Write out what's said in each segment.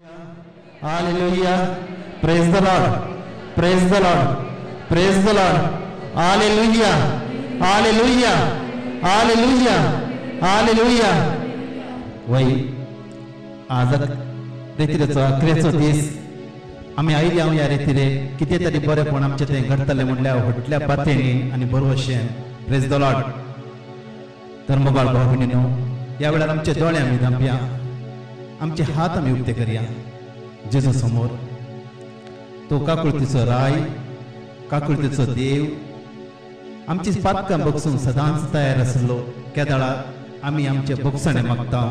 Hallelujah. Praise the Lord. Praise the Lord. Praise the Lord. Hallelujah. Hallelujah. Hallelujah. Hallelujah. वय आज रेतीरेचो अकरेचो दीस आमी oily हांव ह्या रेतीरे कितें तरी बरेपण आमचें तें घडटलें म्हणल्यार व्हडल्या पातयेनी आनी बरोवशें प्रेज द लॉर्ड. धर्मबाळ भाव भयणीनो, ह्या वेळार आमचे दोळे आमी धांपया, आमचे हात आमी उक्ते करया जेजू समोर. तो काकुळतीचो राय, काकुळतीचो देव, आमची पातकां बगसून सदांच तयार आसलो. केदाळा आमी आमचे बगसणे मागता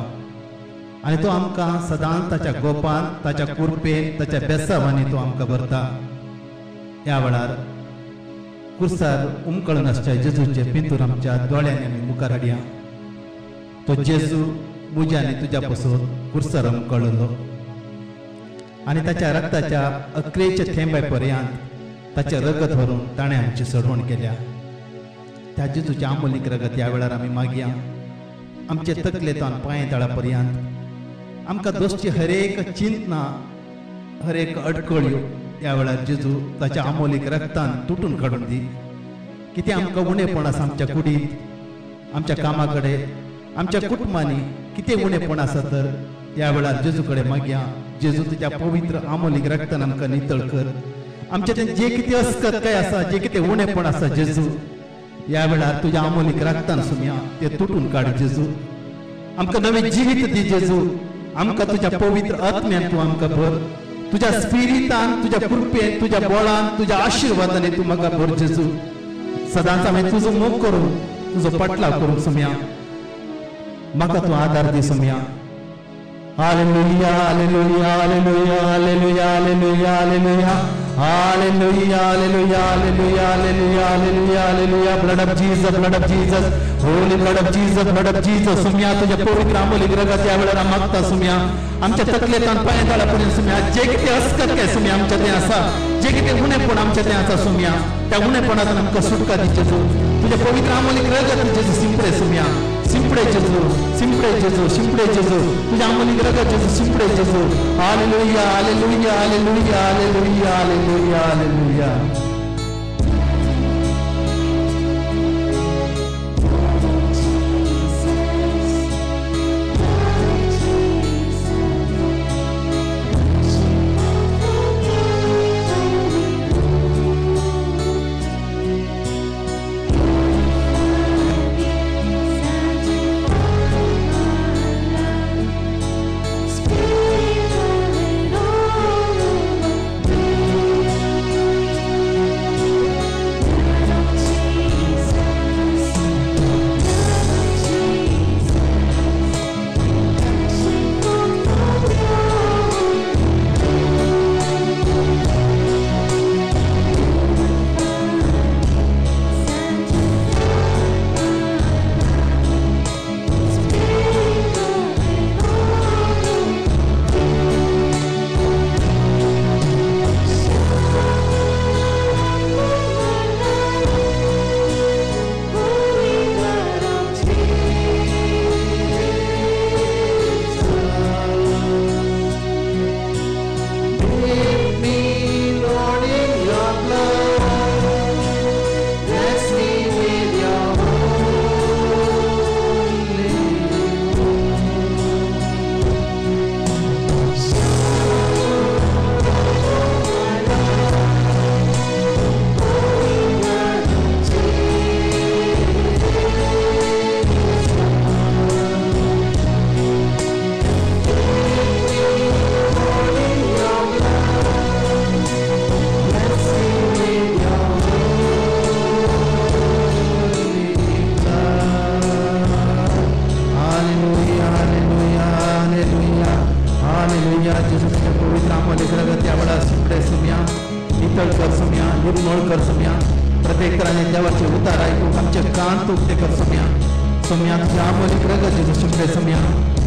आनी तो आमकां सदांच ताच्या गोपान, ताच्या कुरपेन, ताच्या बेसावांनी तो आमकां भरता. ह्या वेळार कुर्सार उमकळून आसच्या जेजूचे पिंतूर आमच्या दोळ्यांनी आमी मुखार हाडया. तो जेजू म्हज्या आनी तुज्या पासून कुर्सार उमकळलो आनी ताच्या रक्ताच्या अकरेच्या थेंबे पर्यंत ताचे रगत व्हरून ताणें आमची सडवण केल्या. त्या जेजूचे आमोलीक रगत ह्या वेळार आमी मागया. आमचे तकलेतान पांय तळा पर्यंत आमकां दोसची हरेक चिंतना, हरेक अडकळ्यो ह्या वेळार जेजू ताच्या आमोलीक रक्तान तुटून काडून दी. कितें आमकां उणेपण आसा आमच्या कुडींत, आमच्या कामा कडेन, आमच्या कुटुंबांनी कितें उणेपण आसा तर ह्या वेळार जेजू कडेन मागया. जेजू तुज्या पवित्र आमोलीक रक्तान आमकां नितळ कर. आमचें तें जें कितें अस्कताय आसा, जें कितें उणेपण आसा जेजू ह्या वेळार तुज्या आमोलीक रक्तान सुमया तें तुटून काड जेजू. आमकां नवें जिवीत दी जेजू. आमकां तुज्या पवित्र आत्म्यान तूं आमकां भर. तुज्या स्पिरितान, तुज्या कृपेन, तुज्या बळान, तुज्या आशिर्वादांनी तूं म्हाका भर जेजू. सदांच हांवें तुजो मोग करूं, तुजो पाटलाव करूंक सुमया. म्हाका तूं आदार दी सुमया. Hallelujah hallelujah hallelujah hallelujah hallelujah hallelujah hallelujah hallelujah hallelujah hallelujah hallelujah hallelujah. Blood of Jesus, blood of Jesus, holy blood of Jesus, blood of Jesus. सुमया तुझ्या पवित्र आमोलीक रगत या वेळार मागता सुमया. आमच्या तकलेतान पांय तळापर्यंत सुमया जे कितें अस्कत काय सुमया आमचें तें आसा, जे कितें उणेपण आमचें तें आसा सुमया, त्या उणेपणांतून आमकां सुटका दी जेजू. तुझ्या पवित्र आमोलीक रगत जेजू सिंपडे सुमया. सिंपडे जेजू, सिंपडे जेजू, सिंपडे जेजू. तुझ्या आमोलीक रगत जेजू सिंपडे जेजू. Hallelujah hallelujah hallelujah hallelujah hallelujah hallelujah.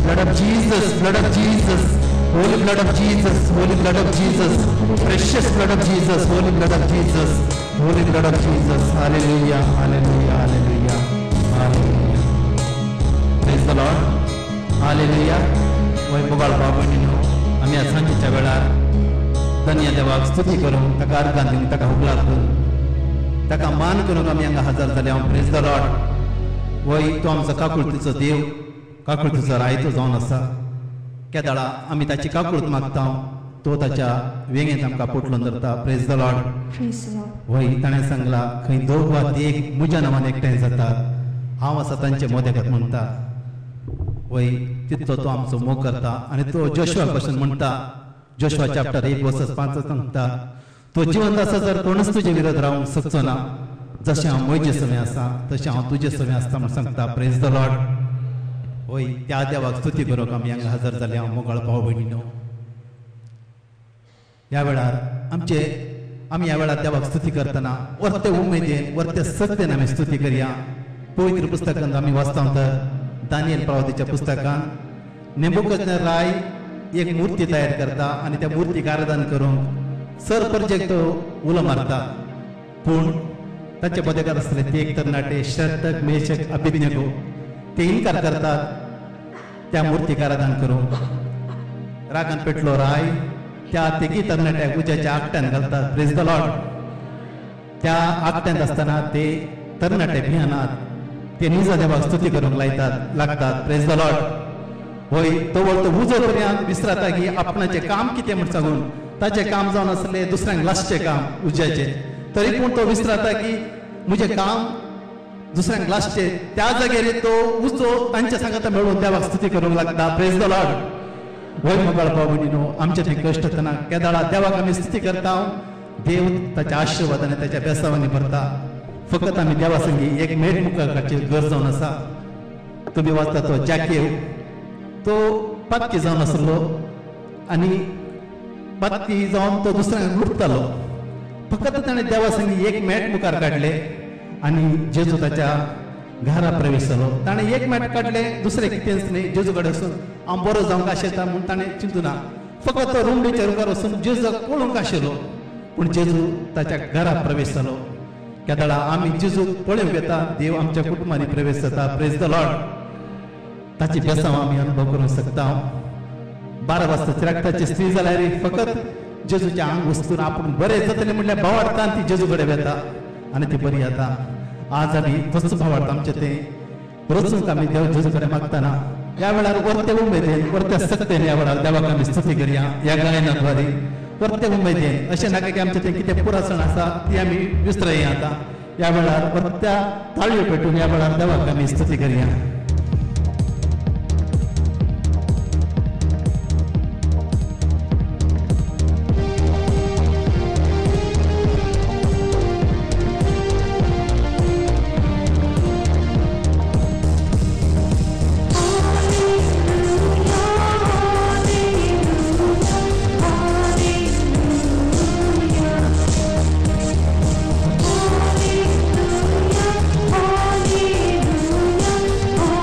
Blood of Jesus, blood of Jesus, holy blood of Jesus, holy blood of Jesus, precious blood of Jesus, holy blood of Jesus, holy blood of Jesus. Hallelujah, hallelujah, hallelujah, hallelujah. Praise the Lord. Hallelujah. Why bogal baba nino आम्ही ह्या सांजेच्या वेळार धन्य देवाक स्तुती करूंक ताका अर्गां दिवंक ताका हुबलार करून ताका मान करूंक आमी हांगा हजर जाले. हांव प्रेज द लॉर्ड. वय तो आमचो काकुळतीचो देव, काकुळतीचो रायतो जावन आसा. केदाळा आमी ताची काकुळत मागता, तो ताच्या वेंगेंत आमकां पोटलून धरता. Praise the Lord. वय ताणें सांगला खंय दोग वा तीग म्हज्या नांवान एकठांय जातात हांव आसा तांचे मोदेगत म्हणटा. वय तितलो तो आमचो मोग करता. आनी तो जोशुआ पासून म्हणटा, जोशुआ चॅप्टर 1:5 सांगता, तो जिवंत आसा जर कोणूच तुजे विरोध रावंक शकचो ना. जशें हांव मोजे समें आसा तशें हांव तुजे समें आसता म्हूण सांगता. Praise the Lord. वय त्या देवाक स्तुती करूंक आमी हांगा हजर जाले. हांव मोगाळ भाव भयणीनो, ह्या वेळार आमी ह्या वेळार देवाक स्तुती करतना वर्ते उमेदीन वर्ते सत्तेन आमी स्तुती करया. पवित्र पुस्तकांत आमी वाचता तर दानियल प्रवादीच्या पुस्तकांत नेबुकदनेझर राय एक मुर्ती तयार करता आनी त्या मुर्तीक आराधन करूंक सर परजेक तो उलो मारता. पूण ताचे बदेकार आसले ते एक तरणाटे शद्रक मेशक अबेदनेगो ते इन्कार करतात त्या मुर्तीक आराधन करूंक. रागान पेटलो राय त्या तिगी तरणाट्याक उज्याच्या आगट्यान घालतात. Praise the Lord. त्या आगट्यांत आसतना ते तरणाटे भियानात, ते निजा देवाक स्तुती करूंक लागतात. Praise the Lord. वय तो वळतो उजो पर्यंत विसरता की आपणाचें काम कितें म्हूण सांगून ताचें काम जावन आसलें दुसऱ्यांक लासचें काम उज्याचें. तरी पूण तो विसरता की म्हजें काम दुसऱ्यांक लासचें. त्या जाग्यार तो उजो तांच्या सांगता मेळून देवाक स्तुती करूंक लागता. Praise the Lord. वय मोगाळ भाव भयणीनो, आमचे थंय कश्ट तेन्ना केदाळा देवाक आमी स्तुती करता. देव ताच्या आशिर्वादान ताच्या बेसावांनी भरता. फकत आमी देवा संगी एक मेट मुखारची गरज जावन आसा. तुमी वाचता तो जाकेव, तो पातकी जावन आसलो आनी पातकी जावन तो दुसऱ्यांक लुटतालो. फकत ताणें देवा संगी एक मेट मुखार काडले आनी जेजू ताच्या घरा प्रवेश जालो. ताणें एक मेट काडलें, दुसरें कितेंच न्ही. जेजू कडेन वचून हांव बरो जावंक आशेता म्हूण ताणें चिंतूना. फकत तो रुमडीच्या रुकार वचून जेजूक पळोवंक आशिल्लो. पूण जेजू ताच्या घरा प्रवेश जालो. केदाळा आमी जेजूक पळोवंक येता, देव आमच्या कुटुंबांनी प्रवेश जाता. Praise the Lord. ताची बेसांव आमी अनुभव करूंक शकता. 12 वर्साची रक्ताची स्त्री जाल्यार फकत जेजूच्या आंग वस्तून आपूण बरें जातलें म्हणल्यार भावार्थान ती जेजू कडेन वता आनी ती बरी जाता. आज आमी तसो भावार्थ आमचें तें रचूंक आमी देव जेजू कडेन मागतना ह्या वेळार वर्ते उमेदीन वर्ते सत्तेन ह्या वेळार देवाक आमी स्तुती करया. ह्या गायना द्वारे वर्ते उमेदीन अशें नाका की आमचें तें कितें पुरासण आसा ती आमी विसरया. आतां ह्या वेळार वर्त्या ताळयो पेटून ह्या वेळार देवाक आमी स्तुती करया. Hallelujah, hallelujah,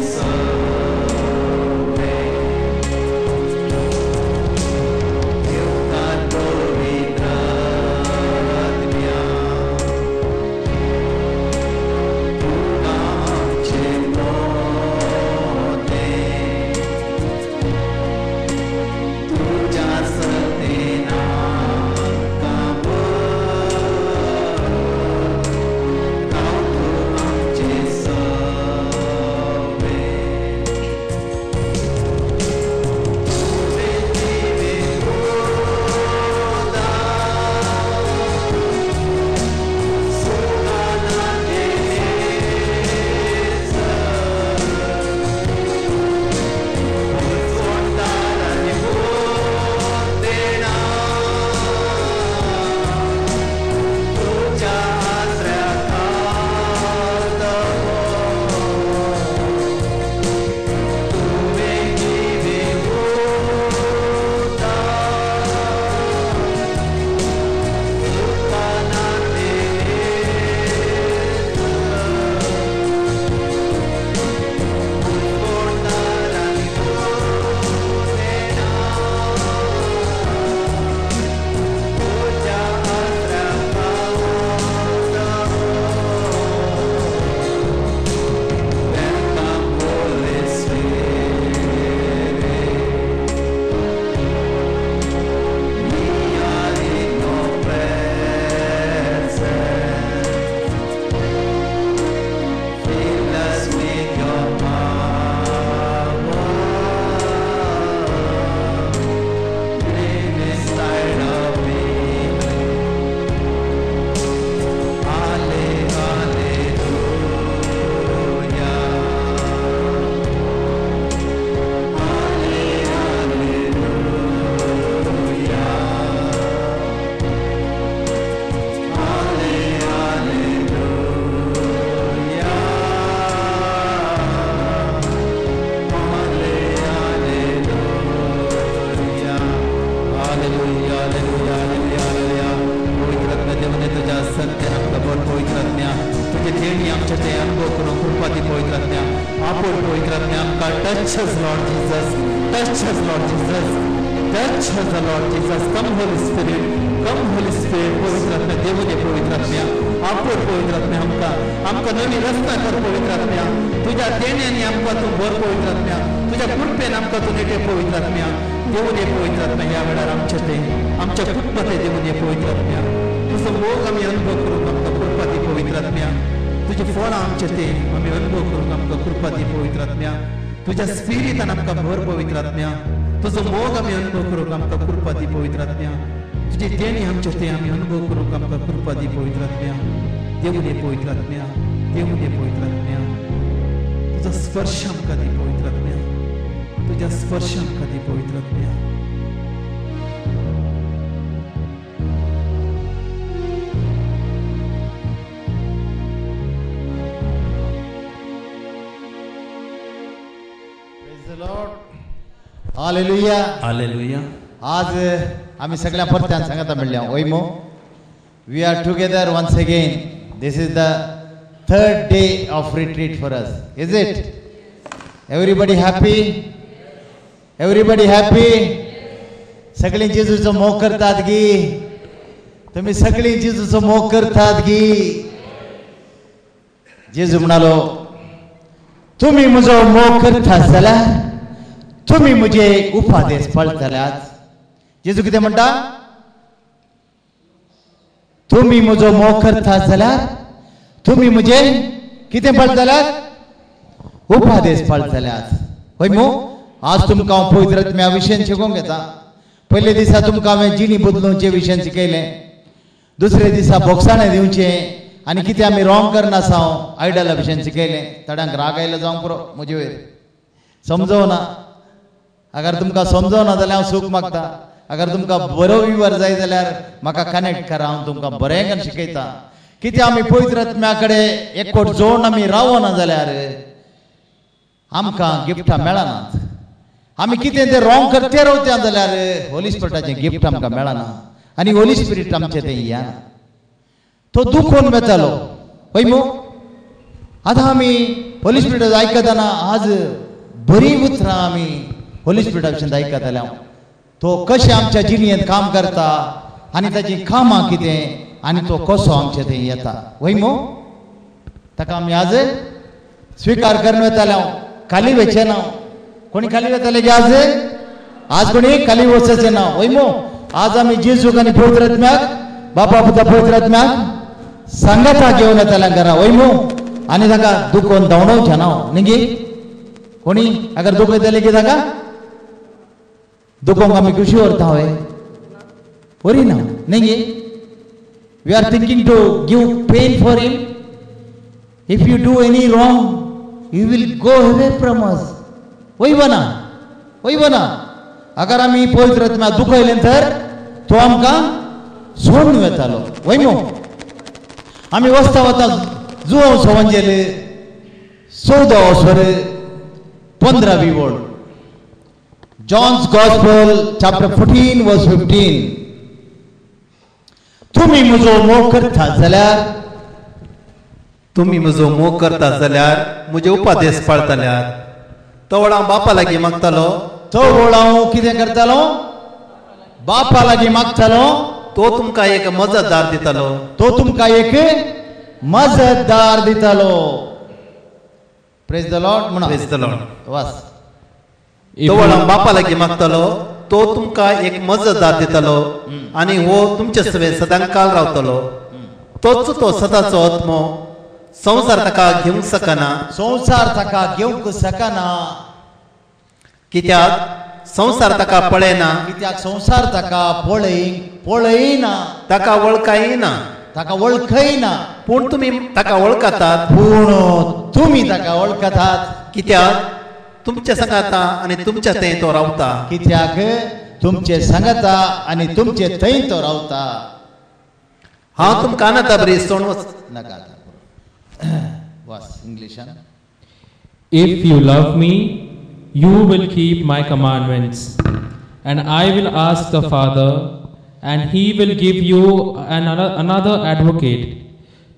तुझ्या सत्य आमकां बळ पवित्र आत्म्या तुझे देणी आमचे ते अनुभव करून कृपा दी पवित्र आत्म्या आपूण पवित्र आत्म्या आमकां touch us Lord Jesus touch us Lord Jesus touch us Lord Jesus come Holy Spirit पवित्र आत्म्या देवून ये पवित्र आत्म्या आपूण पवित्र आत्म्या आमकां नवी रस्ता कर पवित्र आत्म्या तुझ्या देण्यानी आमकां तूं भर पवित्र आत्म्या तुझ्या कृपेन आमकां तूं नेटे पवित्र आत्म्या देवून ये पवित्र आत्म्या ह्या वेळार आमच्या कुटुंबात देवून ये पवित्र आत्म्या तुजो मोग आमी अनुभव करूंक आमकां कृपा दी पवित्र आत्म्या तुजी फळां आमचे ते आमी अनुभव करूंक आमकां कृपा दी पवित्र आत्म्या तुज्या स्पिरिटान आमकां भर पवित्र आत्म्या तुजो मोग आमी अनुभव करूंक आमकां कृपा दी पवित्र आत्म्या तुजी देणी आमचे ते आमी अनुभव करूंक आमकां कृपा दी पवित्र आत्म्या देवून ये पवित्र आत्म्या देवून ये पवित्र आत्म्या तुजो स्पर्श आमकां दी पवित्र आत्म्या तुज्या स्पर्श आमकां दी पवित्र आत्म्या हालेलुया हालेलुया आज आम्ही सगळ्या परत्यान सांगता म्हणल्या ओयमो we are together once again this is the third day of retreat for us is it everybody happy सगळी जेजूचो मोग करतात गी तुम्ही सगळी जेजूचो मोग करतात गी जेजू म्हणालो तुम्ही म्हजो मोग करतात जाल्यार तुम्ही मुझे उपादेश पळतल्यात जेजू कितें म्हणटा तुम्ही म्हजो मोग करतात जाल्यार तुम्ही मुझे कितें पळतल्यात उपादेश पळतल्यात होय मो आज तुमकां हांव पवित्र आत्म्या विशयान शिकोवंक येता पयले दिसा तुमकां हांवें जिणी बदलूंचे विशयान शिकयलें दुसरे दिसा बोगसाणें दिवचें आनी कितें आमी रॉंग करना आसा आयडला विशयान शिकयलें थोड्यांक राग आयलो जावंक पुरो म्हजे वयर समजवना अगर तुमकां समजवना जाल्यार हांव सूख मागता अगर तुमकां बरो विवर जाय जाल्यार म्हाका कनेक्ट करा हांव तुमकां बरें करून शिकयता कित्याक आमी पवित्र आत्म्या कडेन एकवट जोडून आमी रावना जाल्यार आमकां गिफ्टां मेळनात आमी कितें तें रॉंग करते रावता जाल्यार होली स्पिरिटाचें गिफ्ट आमकां मेळना आनी होली स्पिरिट आमचें तें येना तो दुखोवन वेतालो पळय मो आतां आमी होली स्पिरिट आयकतना आज बरी उतरां आमी होली स्पिरिटा विशयान आयकताले तो कशें आमच्या जिणेंत काम करता आनी ताची कामां कितें आनी तो कसो आमचें थंय येता वय मो ताका आमी आज स्विकार करून वेताले हांव खाली वयचें ना कोणी खाली वेताले गे आज कोणी खाली वचचें ना वय मो आज आमी जेजूक आनी पवित्र आत्म्याक बापा पुता पवित्र आत्म्याक सांगाता घेवन येताले घरा वय मो आनी ताका दुखोवन धांवडोवचें ना न्ही गे कोणी अगर दुख येतले की ताका दुखोवंक आमी खुशी व्हरता हय वरी ना न्ही गे we are thinking to give pain for him if you do any wrong you will go away from us वय ना अगर आमी पवित्र आत्म्या दुखयलें तर तो आमकां सोडून वेतालो वय मो आमी वचता वता जुवो सवंजेल 14 वर्सर 15 वड John's Gospel chapter 14 verse 15 तुम्ही म्हजो मोग करतात जाल्यार म्हजे उपादेश पाळतल्यार तो वळ हांव बापा लागीं मागतालो तो वळ हांव कितें करतालो बापा लागीं मागतालो तो तुमकां एक मजतदार दितालो प्रेज द लॉर्ड म्हणा प्रेज द लॉर्ड वास तो वळ हांव बापा लागीं मागतालो तो तुमकां एक मजतदार दितालो आनी हो तुमचे सवे सदां काल रावतलो तोच तो सदांचो आत्मो संसार ताका घेवंक शकना कित्याक संसार ताका पळयना पळयना ताका वळखयना पूण तुमी ताका वळखतात कित्याक तुमचे सांगाता आनी तुमच्या थंय तो रावता कित्याक तुमचे सांगाता आनी तुमचे थंय तो रावता हांव तुमकां आनाता बरी सोण नाका वास इंग्लिशान If you love me, you will keep my commandments, and I will ask the Father, and He will give you another advocate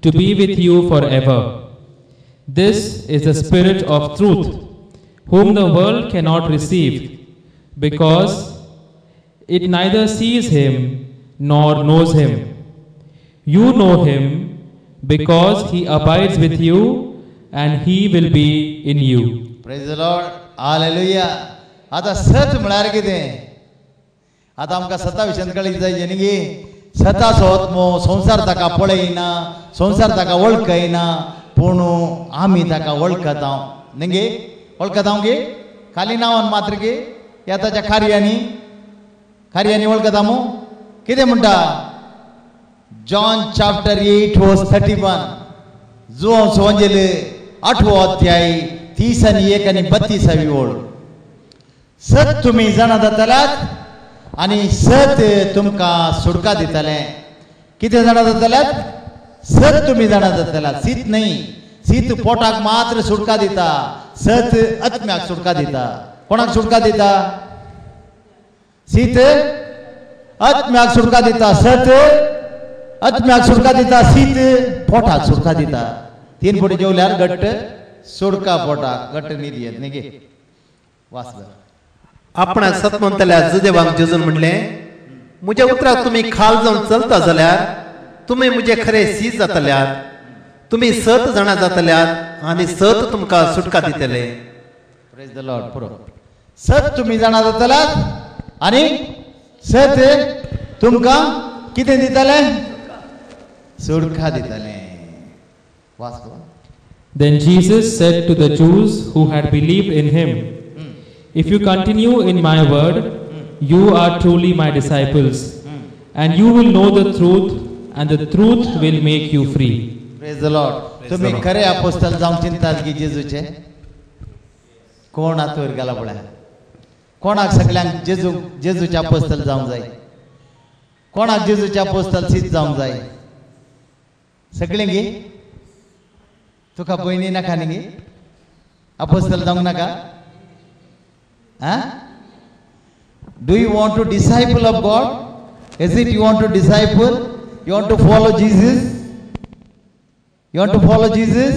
to be with you forever. This is the Spirit of truth, whom the world cannot receive, because it neither sees Him nor knows Him. You know Him, because He abides with you, and He will be in you. Praise the Lord. Hallelujah. आता सत म्हळ्यार कितें? आता आमकां सता विशयान कळीत जाय जेनिगे सता सोत मो संसार ताका पळयना, संसार ताका वळखयना, पूण आमी ताका वळखता. निगे वळखता गे खाली नांवान मात्र गे ह्या ताच्या कार्यांनी वळखता मो कितें म्हणटा? John chapter 8 verse 31. जो सुवांजेल 8वो अध्याय 30 आणि 1 आणि 32वी ओळ. सत तुम्ही जाणा जातल्यात आणि सत तुमकां सुटका दितले. कितें जाणा जातल्यात? सत तुम्ही जाणा जातल्यात. सीत नाही. सीत पोटाक मात्र सुटका दिता, सत आत्म्याक सुटका दिता. कोणाक सुटका दिता? सीत आत्म्याक सुटका दिता, सत आत्म्याक सुटका दिता, सीत पोटाक सुटका दिता. तीन पोटी जेवल्यार घट्ट सुटका पोटाक, घट्ट न्हिद येत न्ही. वाचलं आपण सत म्हणतल्यार जदेवांक जेजून म्हणले, म्हज्या उतराक तुम्ही खाल जावन चलता जाल्यार तुम्ही म्हजे खरे सीत जातल्यात. तुम्ही सत जाणा जातल्यात आनी सत तुमकां सुटका दितले. Praise the Lord. पुरो सत तुम्ही जाणा जातल्यात आनी सत तुमकां कितें दितले? सुटका दितले. वाचलो. Then Jesus said to the Jews who had believed in Him, If you continue in my word, you are truly my disciples, and you will know the truth, and the truth will make you free. Praise the Lord. तुम्ही खरे अपोस्तल जाऊन चिंतात की जेजूचे? कोण आतवर गेला पळय? कोणाक सगळ्यांक जेजूचे अपोस्तल जावंक जाय? कोणाक जेजूचे अपोस्तल सीत जावंक जाय? सगळें गे? तुका पयनी नाका न्ही गे? अपोस्तल जावंक नाका? Do you want to disciple of God? Is it you want to disciple? You want to follow Jesus? You want to follow Jesus?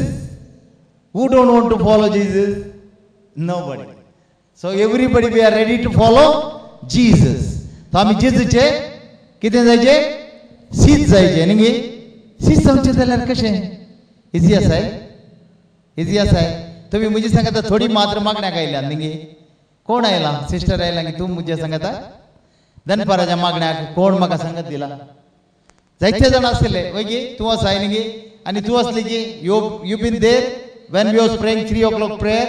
Who don't want to follow Jesus? Nobody. So everybody we are ready to follow Jesus. तो आमी जेजूचे कितें जायचे? सीत जायचे न्ही. सीत जावचे जाल्यार कशें? इजी आसाय? इजी आसाय? तुम्ही मुझे सांगता थोडी मात्र मागण्याक आयल्या न्ही. कोण आयला? सिस्टर आयला की तू मुझे सांगता दनपाराच्या मागण्याक कोण म्हाका सांगत दिला? जायते जाण आसले वय गे. तू आसाय न्ही गे. आणि तू असली की you been there when we was praying 3 o'clock prayer.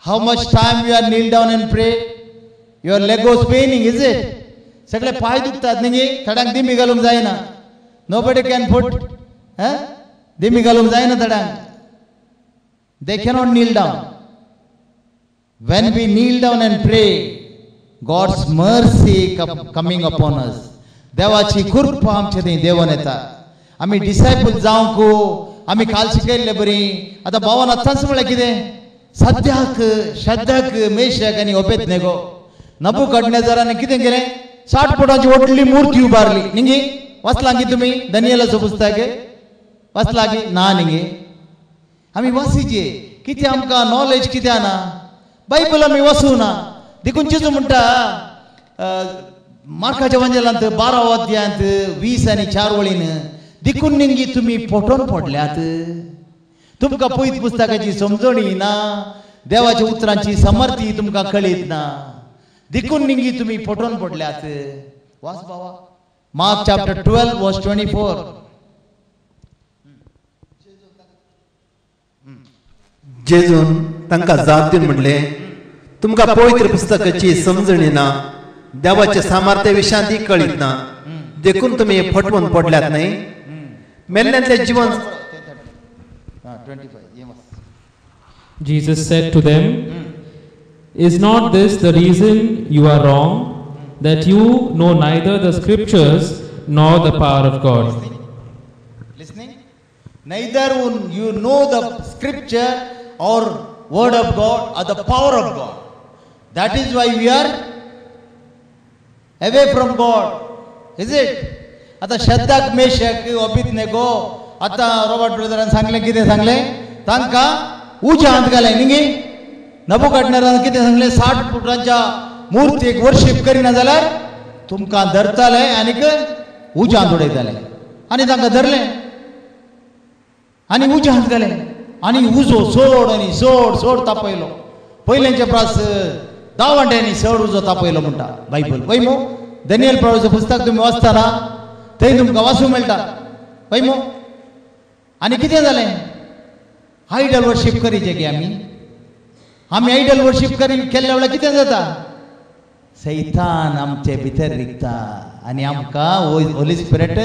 How much time you are kneel down and pray? Your leg was paining, is it? सगळे पाय दुखतात न्ही. थडांक दिमी घालूंक जायना. Nobody can put दिमी घालूंक जायना थडांक. They cannot kneel down. When we kneel down and pray, God's mercy coming upon us. देवाची कृपा आमचे थंय देवान येता. आमी डिसायपल जावंक आमी काल शिकयल्ले बरी. आतां भावान आतांच म्हळ्यार कितें? सद्याक शद्रक मेशक आनी अबेदनेगो नबुकदनेझरान कितें केलें? 60 फुटाची व्हडली मूर्ती उबारली न्ही. वाचला गी तुमी दानियेलाचो पुस्तक? वाचला गी? ना न्ही. आमी वाचीचे. कितें आमकां नॉलेज कितें ना? बायबल आमी वाचूना. देखून जेजू म्हणटा मार्काच्या एवांजेलांत 12 अध्यायांत 20 आनी 4 वळीन, देखून निंगी तुमी पोटोन पडल्यात. तुमकां पयत पुस्तकाची समजण येना, देवाच्या उतरांची समर्थी तुमकां कळीत ना. देखून निंगी तुमी पोटोन पडल्यात. वाच बाबा. मार्क चॅप्टर 12 वर्स 24. जेजून तांकां जाप दिवन म्हणले, तुमकां पवित्र पुस्तकाची समजण येना, देवाच्या सामर्थ्या विशयांत कळीत ना, देखून तुमी फटवून पडल्यात न्ही. मेल्ल्यांतले जीवन. Jesus said to them, Is not this the reason you are wrong, that you know neither the scriptures nor the power of God? Listening? Neither you know the scripture or word of God or the power of God. That is why we are away from God is it. आता शद्दाक Meshach अबिदनेगो आता Robert brethren सांगले कितें सांगले तांकां उज्या हात घाले न्ही. नबुकदनेझरान कितें सांगले 60 फुटांच्या मुर्तीक वर्शीप करिना जाल्यार तुमकां धरताले आनीक उज्यांत उडयताले. आनी तांकां धरले आनी उज्या हात घाले आनी उजो सोड आनी सोड सोड तापयलो. पयलेंचे प्रास 10 वांट्यांनी चड उजो तापयलो म्हणटा बायबल. पळय मो दानियल प्रभुचें पुस्तक तुमी वाचतना थंय तुमकां वाचूंक मेळटा. पळय मो आनी कितें जालें आयडल वर्शीप करीचे गे आमी आयडल वर्शीप केल्ल्या वेळार कितें जाता सैतान आमचे भितर रिगता आनी आमकां होली स्पिरीट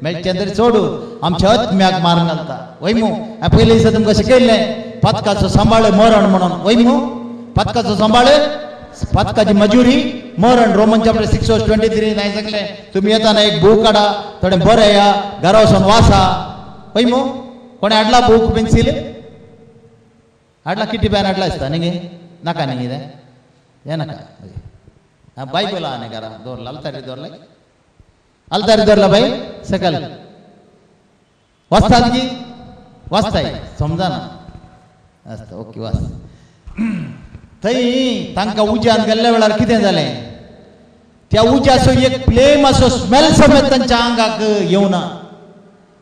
मेळचें तरी चोडू आमच्या आत्म्याक मार घालता. वय मो हांवें पयले दिसा तुमकां शिकयल्लें पातकाचो सांबाळ मरण म्हणून. वय मो पातकाचो सांबाळ पातकाची मजुरी मरण. रोमन चॅप्टर 6:23 हांवें सांगलें तुमी येताना एक बूक काडा थोडें बरें या घरा वचून वाचा. वय मो कोणें हाडला बूक पेन्सील हाडला किटी पॅन हाडला आसता न्ही गे नाका न्ही कितें हें नाका बायबल आहा न्ही घरा दवरला आलतारी दवरला आलतारी दवरला बाय सकल वाचतात की वाचताय समजाना आसता ओके वाच. थंय तांकां उज्यांत गेल्ल्या वेळार कितें जालें त्या उज्याचो एक फ्लेम असो स्मेल समेत तांच्या आंगाक येवना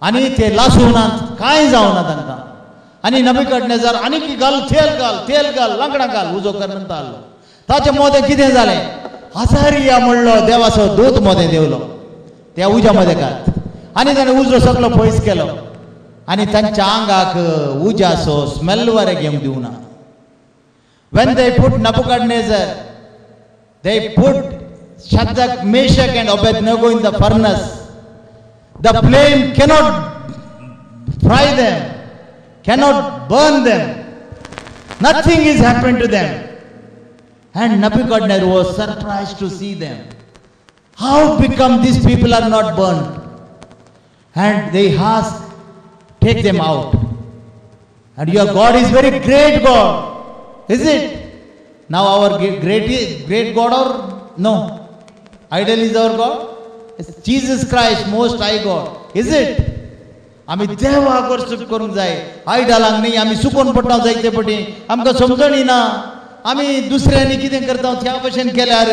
आनी ते लासूनात कांय जावना तांकां. आनी नबुकदनेझर आनीक घाल तेल घाल लांकडां घाल उजो कर म्हणटा आसलो. ताचे मोदें कितें जालें आजारिया म्हणलो देवाचो दूत मोदें देवलो त्या उज्या मदें घात आनी ताणें उजो सगळो पयस केलो आनी तांच्या आंगाक उज्याचो स्मेल वरें घेवंक दिवना. When they put Nebuchadnezzar, they put Shadrach, Meshach and Abednego in the furnace. The flame cannot fry them, cannot burn them. Nothing is happened to them. And Nebuchadnezzar was surprised to see them. How become these people are not burned? And they asked, take them out. And your God is very great God. Is it? Now our great God or no? Idol is our God? It's Jesus Christ, most high God. Is it? आमी देवाक worship करूंक जाय आयडलांक न्ही. आमी सुकोन पडटा जायते पटी आमकां समजणी ना. आमी दुसऱ्यांनी कितें करता त्या भशेन केल्यार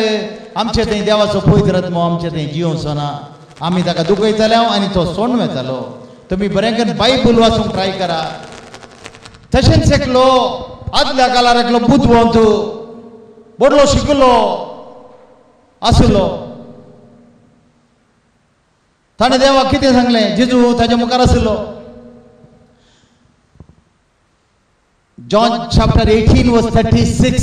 आमचे थंय देवाचो पवित्र आत्मो आमचे थंय जियोवचो ना. आमी ताका दुखयताले आनी तो सोडून वेतालो. तुमी बरें करून बायबल वाचूंक ट्राय करा. तशेंच एकलो आदल्या काळार एकलो बुद्धवंत बरो शिकलो आसलो. ताणें देवाक कितें सांगलें जेजू ताच्या मुखार आसलो. John chapter 18:36.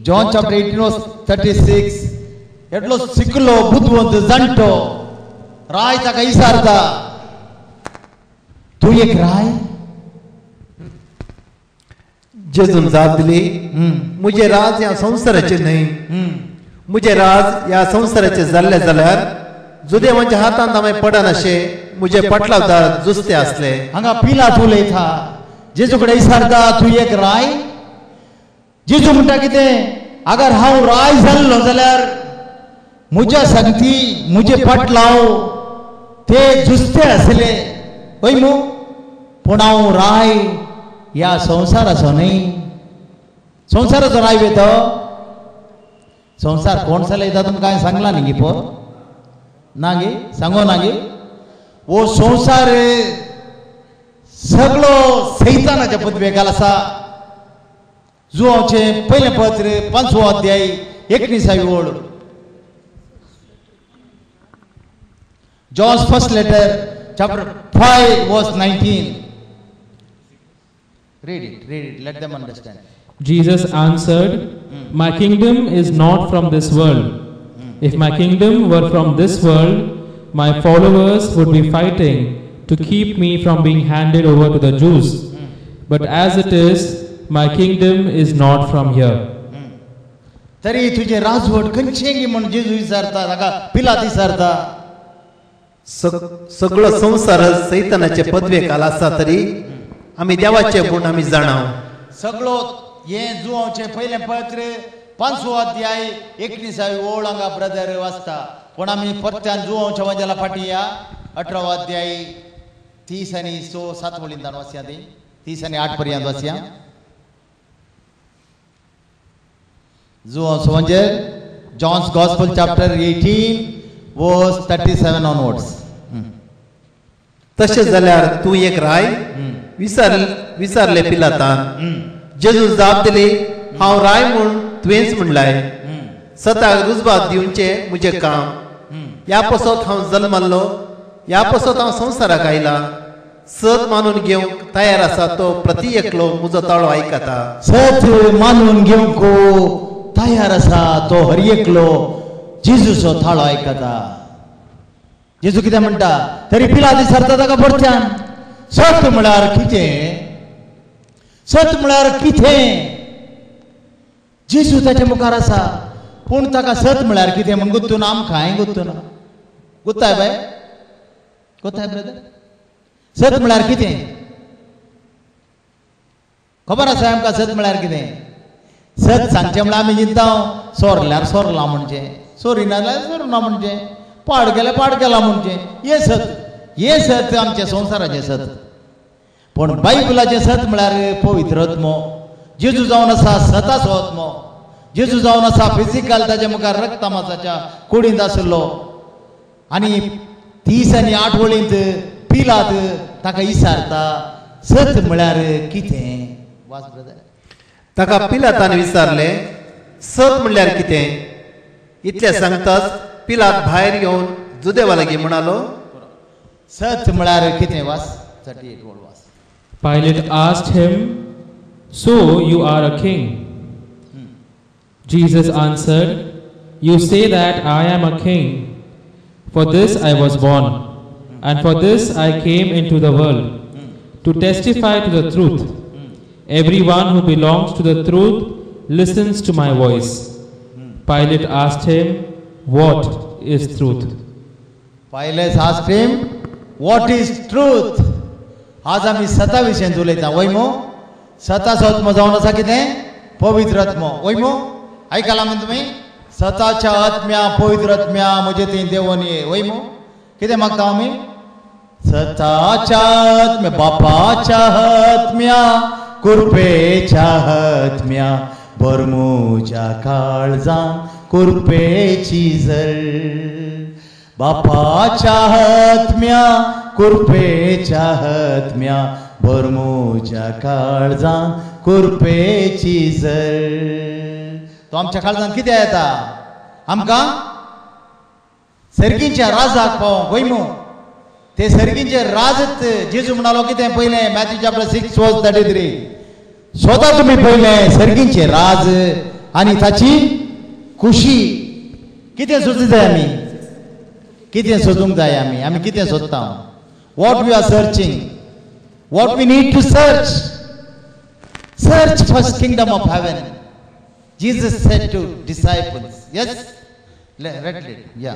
John chapter 18:36. एटलो शिकलो बुद्धवंत जाणटो राय ताका विचारता तू एक राय. जेजून जाप दिली मुझे राज या संवसाराचे न्हय. मुझे राज या संवसाराचे जाल्ले जाल्यार जुदेवांच्या हातांत हांवें पडनाशे मुझे पटलावदार जुस्ते आसले. हांगा पिलात उलयता जेजू कडेन विचारता तू एक राय. जेजू म्हणटा कितें अगर हांव राय जाल्लो जाल्यार म्हज्या संगती म्हजे पटलाव ते जुस्ते आसले. पळय मू पूण हांव राय या संवसाराचो न्हय. संवसाराचो राय वेतो संवसार कोण चलयता तुमकां हांवें सांगला न्ही गे पळय ना गे सांगो ना गे. वो संवसार सगळो सैतानाच्या पदवेकाल आसा. जुवांचें पयलें पत्र 5वो अध्याय 19वी ओळ. John's first letter chapter 5:19. Read it, let them understand. Jesus answered, my kingdom is not from this world. If my kingdom were from this world, my followers would be fighting to keep me from being handed over to the Jews. But as it is, my kingdom is not from here. तरी तुझे राजवट खंयचें म्हण जेजू विचारता ताका पिलात विचारता. सगळो संवसार सैतानाचे पदवेकाल आसा तरी आमी देवाचे म्हूण आमी जाणाव. सगळो हे जुवांचें पयलें पत्र 5 अध्याय 19 ओळ हांगा ब्रदर वाचता. पण आमी परत्यान जुवांच्या वंजाला फाटी या 18 अध्याय 30 आनी 7 वळींतल्यान वाचया ती 30 आनी 8 पर्यंत वाचया. जुवांचो वंजेल जॉन्स गॉस्पल चॅप्टर 18 वर्स 37 ऑनवर्ड्स. तशें जाल्यार तूं एक राय विचारले पिलातान. जेजू जाप दिली, हांव राय म्हूण तुवेंच म्हणलाय. सताक रुजबात दिवचे म्हजें काम. ह्या पासत हांव जल्मल्लो, ह्या पासत हांव संवसाराक आयला. सत मानून घेवंक तयार आसा तो प्रति एकलो म्हजो ताळो आयकता. सत मानून घेवंक तयार आसा तो हर एकलो जेजूचो ताळो आयकता. जेजू कितें म्हणटा तरी पिलात विचारता ताका परत्यान, सत म्हळ्यार कितें? सत म्हळ्यार कितें? जेजू ताच्या मुखार आसा, पूण ताका सत म्हळ्यार कितें म्हूण गुत्तून आमकां हांय गुत्तून गुत्ताय बाय गुत्ताय ब्रदर. सत म्हळ्यार कितें खबर आसा आमकां? सत म्हळ्यार कितें? सत सांगचें म्हळ्यार आमी चिंता सोरल्यार सोरला म्हणचें, सोरिना जाल्यार सोरना म्हणचें, पाड गेल्यार पाड गेला म्हणचें. हे सत आमचे संवसाराचें सत. पण बायबलाचें सत म्हळ्यार पवित्र आत्मो. जेजू जावन आसा सताचो आत्मो. जेजू जावन आसा फिजिकल ताच्या मुखार रक्त मांसाच्या कुडींत आशिल्लो. आनी 30 आनी 8 वळींत पिलात ताका विचारता सत म्हळ्यार कितें? वाच ब्रदर. ताका पिलातान विचारले, सत म्हणल्यार कितें? इतलें सांगताच पिलात भायर येवन जुदेवा लागीं म्हणालो, सत म्हळ्यार कितें? वाच 38 वळ वाच. Pilate asked him, "So you are a king?" Jesus answered, "You say that I am a king. For this I was born, and for this I came into the world, to testify to the truth. Everyone who belongs to the truth listens to my voice." Pilate asked him, "What is truth?" Pilate asked him, "What is truth?" आज आमी सता विशयी उलयता वयमो. सताचो आत्मो जावन आसा कितें? पवित्र आत्मो. वयमो आयकला म्हण तुमी? सताच्या आत्म्या पवित्र आत्म्या म्हजे थंय देवून ये. वयमो कितें मागता आमी? सताच्या आत्म्या बापाच्या आत्म्या कुरपेच्या आत्म्या बरमुच्या काळजान कुरपेची झळ. बापाच्या आत्म्या कुरपेच्या आत्म्या बरमुच्या काळजान कुरपेची झळ. तो आमच्या काळजान कितें येता? आमकां सर्गीच्या राजाक पावोंक. वयमो ते सर्गीचे राजत जेजू म्हणालो कितें पयलें? मॅथ्यू चॅप्टर 6 वर्स 33. स्वता तुमी पयलें सर्गीचे राज आनी ताची खुशी. कितें सोदूंक जाय आमी? कितें सोदूंक जाय आमी? आमी कितें सोदता? What we are searching? What we need to search? Search first kingdom of heaven. Jesus said to disciples. Yes? Read it. Yeah.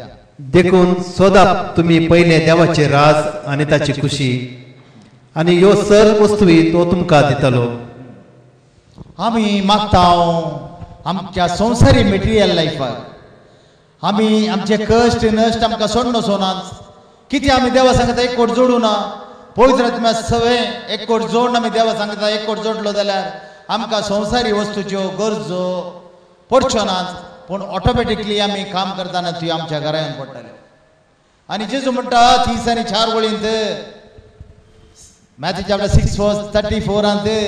देखून सोदा तुम्ही पहिले देवाचे राज आनी ताची खुशी, आनी ह्यो सर्व वस्तूय तो तुमकां दितलो. आमी मागता आमच्या संवसारी मेटेरियल लायफाक आमी आमचे कश्ट नश्ट आमकां सोडनो सोनाच. कितें आमी देवा सांगता एक कोट जोडूं ना. पवित्र आत्म्या सवय एक कोट जोडून आमी देवा सांगता एक कोट जोडलो जाल्यार आमकां संवसारी वस्तूच्यो गरजो पडच्यो नात. पूण ऑटोमॅटिकली आमी काम करतना ती आमच्या घरा येवन पडटल्यो. आनी जेजू म्हणटा 30 आनी 4 वळींत मॅथ्यू चॅप्टर 6 वर्स 34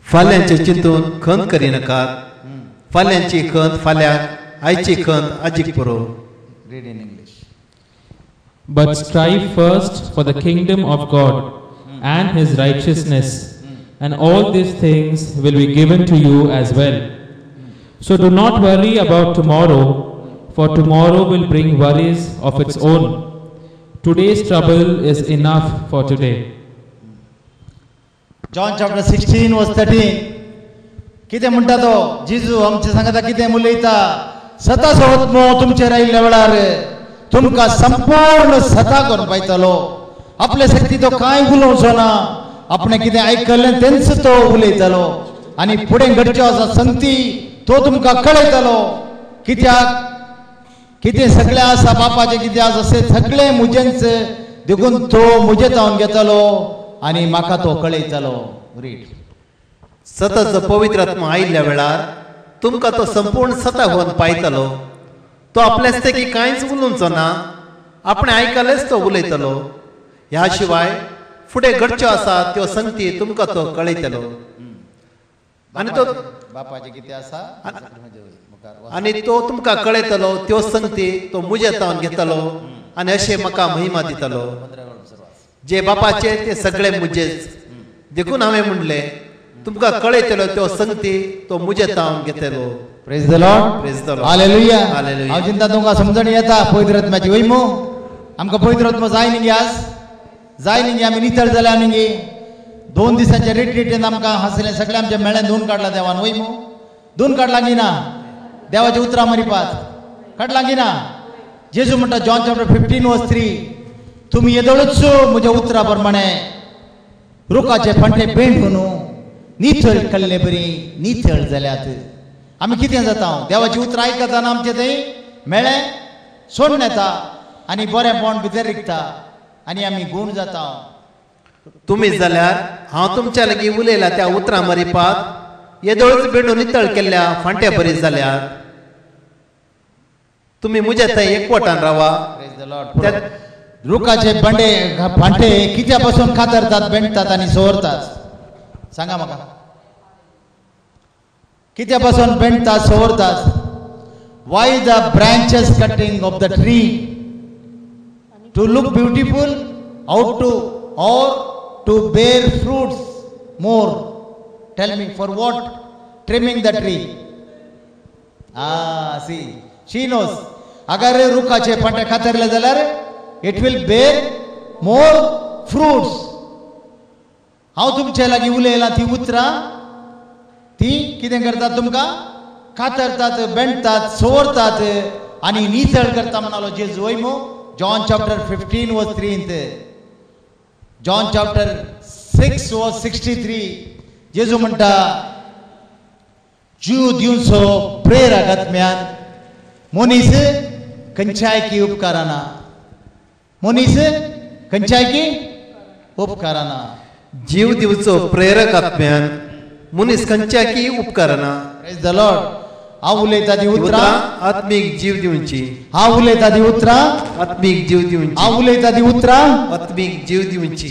फाल्यांचे चिंतून खंत करिनाकात. फाल्यांची खंत फाल्यांक, आयची खंत आजीक पुरो. Read in English. But strive first for the kingdom of God and his righteousness, and all these things will be given to you as well. So do not worry about tomorrow, for tomorrow will bring worries of its own. Today's trouble is enough for today. John chapter 16 verse 13. कितें म्हणटा तो? जेजू आमचे सांगता कितें उलयता? सताचो आत्मो तुमचेर आयिल्ल्या वेळार तुमकां संपूर्ण सता करून पायतलो. आपले शक्ती तो कांय उलोवचो ना. आपणें कितें आयकल्लें तेंच तो उलयतलो. आनी फुडें घडच्यो आसा संगती तो तुमकां कळयतलो कित्याक कितें सगळें आसा बापाचें कितें आसा अशें सगळें म्हजेंच देखून तो म्हजे जावन घेतलो आनी म्हाका तो कळयतलो. रीड. सतत जो पवित्र आत्मा आयिल्ल्या वेळार तुमकां तो संपूर्ण सता होवन पायतलो. तो आपल्याच तेकी कांयच उलोवचो ना, आपणें आयकलेंच तो उलयतलो. ह्या शिवाय फुडें घडच्यो आसा त्यो संगती तुमकां तो कळयतलो. आनी तो बापाचें कितें आसा आनी तो तुमकां कळयतलो त्यो संगती तो म्हजे जावन घेतलो आनी अशें म्हाका महिमा दितलो. जे बापाचे ते सगळे म्हजेच. देखून हांवें म्हणलें तुमकां कळयतलो त्यो संगती तो म्हजे जावन घेतलो. Praise the Lord. Praise the Lord. Hallelujah. Hallelujah. हांव चिंता तुमकां समजण येता पवित्र आत्म्याची वय मो आमकां पवित्र आत्मा जाय न्ही गे आज जाय न्ही गे आमी नितळ जाल्या न्ही गे 2 दिसांच्या रिट्रीटीन आमकां हांसलें सगळें आमचें मेळ्ळें धुवन काडला देवान वय मो धुवन काडला की ना देवाची उतरां मरिपात काडला की ना. जेजू म्हणटा जॉन चॅप्टर 15:3 तुमी येदोळूच म्हज्या उतरा प्रमाणे रुखाचे फांटे पेंडून नितळ केल्ले बरी नितळ जाल्यात. आमी कितें जाता देवाची उतरां आयकताना आमचें थंय मेळ्ळें सोडून येता आनी बरेंपण भितर रिगता आनी आमी गूण जाता. तुमी जाल्यार हांव तुमच्या लागीं उलयला त्या उतरां मरिपाक येदोळूच बेडून नितळ केल्ल्या फांट्या बरी जाल्यात. तुमी म्हज्या थंय एकवटान रावा. रुखाचे बंडे फांटे कित्या पासून खातरतात बेंडतात आनी सवरतात सांगा म्हाका कित्या पासून बेंडतात सवरतात. Why the branches cutting off the tree to look beautiful out to or to bear fruits more. Tell me for what trimming the tree. See she knows. अगर रुखाचे फांटे खातरले जाल्यार it will bear more fruits. हांव तुमचे लागीं उलयलां ती उतरां ती कितें करतात तुमकां खातरतात बेंडतात सवरतात आनी नितळ करता म्हणालो जेजू वय मो. जॉन चॅप्टर 15:3 जॉन चॅप्टर 6:63 जेजू म्हणटा जीव दिवचो प्रेरकात्म्यान मनीस खंयच्यायकी उपकाराना. मनीस खंयच्यायकी उपकाराना. जीव दिवचो प्रेरक आत्म्यान मनीस खंयच्याकी उपकारना. Praise the Lord. हांव उलयता ती उतरां आत्मीक जीव दिवची. हांव उलयता ती उतरां आत्मीक जीव दिवची. हांव उलयता ती उतरां आत्मीक जीव दिवची.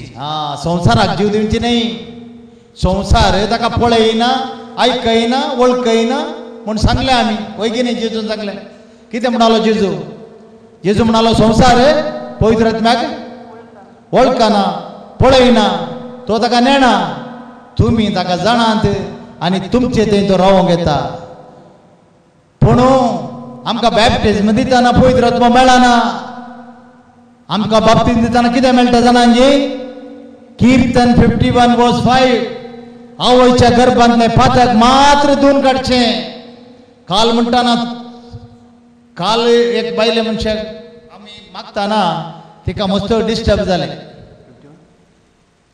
संवसाराक जीव दिवची न्ही. संवसार ताका पळयना आयकयना वळखयना म्हूण सांगलें आमी वय की न्ही. जेजून सांगलें कितें म्हणलो जेजू. जेजू म्हणलो संवसार पवित्र आत्म्याक वळखना पळयना तो ताका नेना तुमी ताका जाणात आनी तुमचे थंय तो रावोंक येता. पूण आमकां बॅप्टिजम दितना पवित्र आत्मा मेळना. आमकां बाप्तीज दितना कितें मेळटा जाणांची कीर्तन 51:5 आवयच्या गर्भांतले पातक मात्र धुवन काडचें. काल म्हणटाना काल एक बायले मनशाक आमी मागताना तिका मस्तो डिस्टर्ब जालें.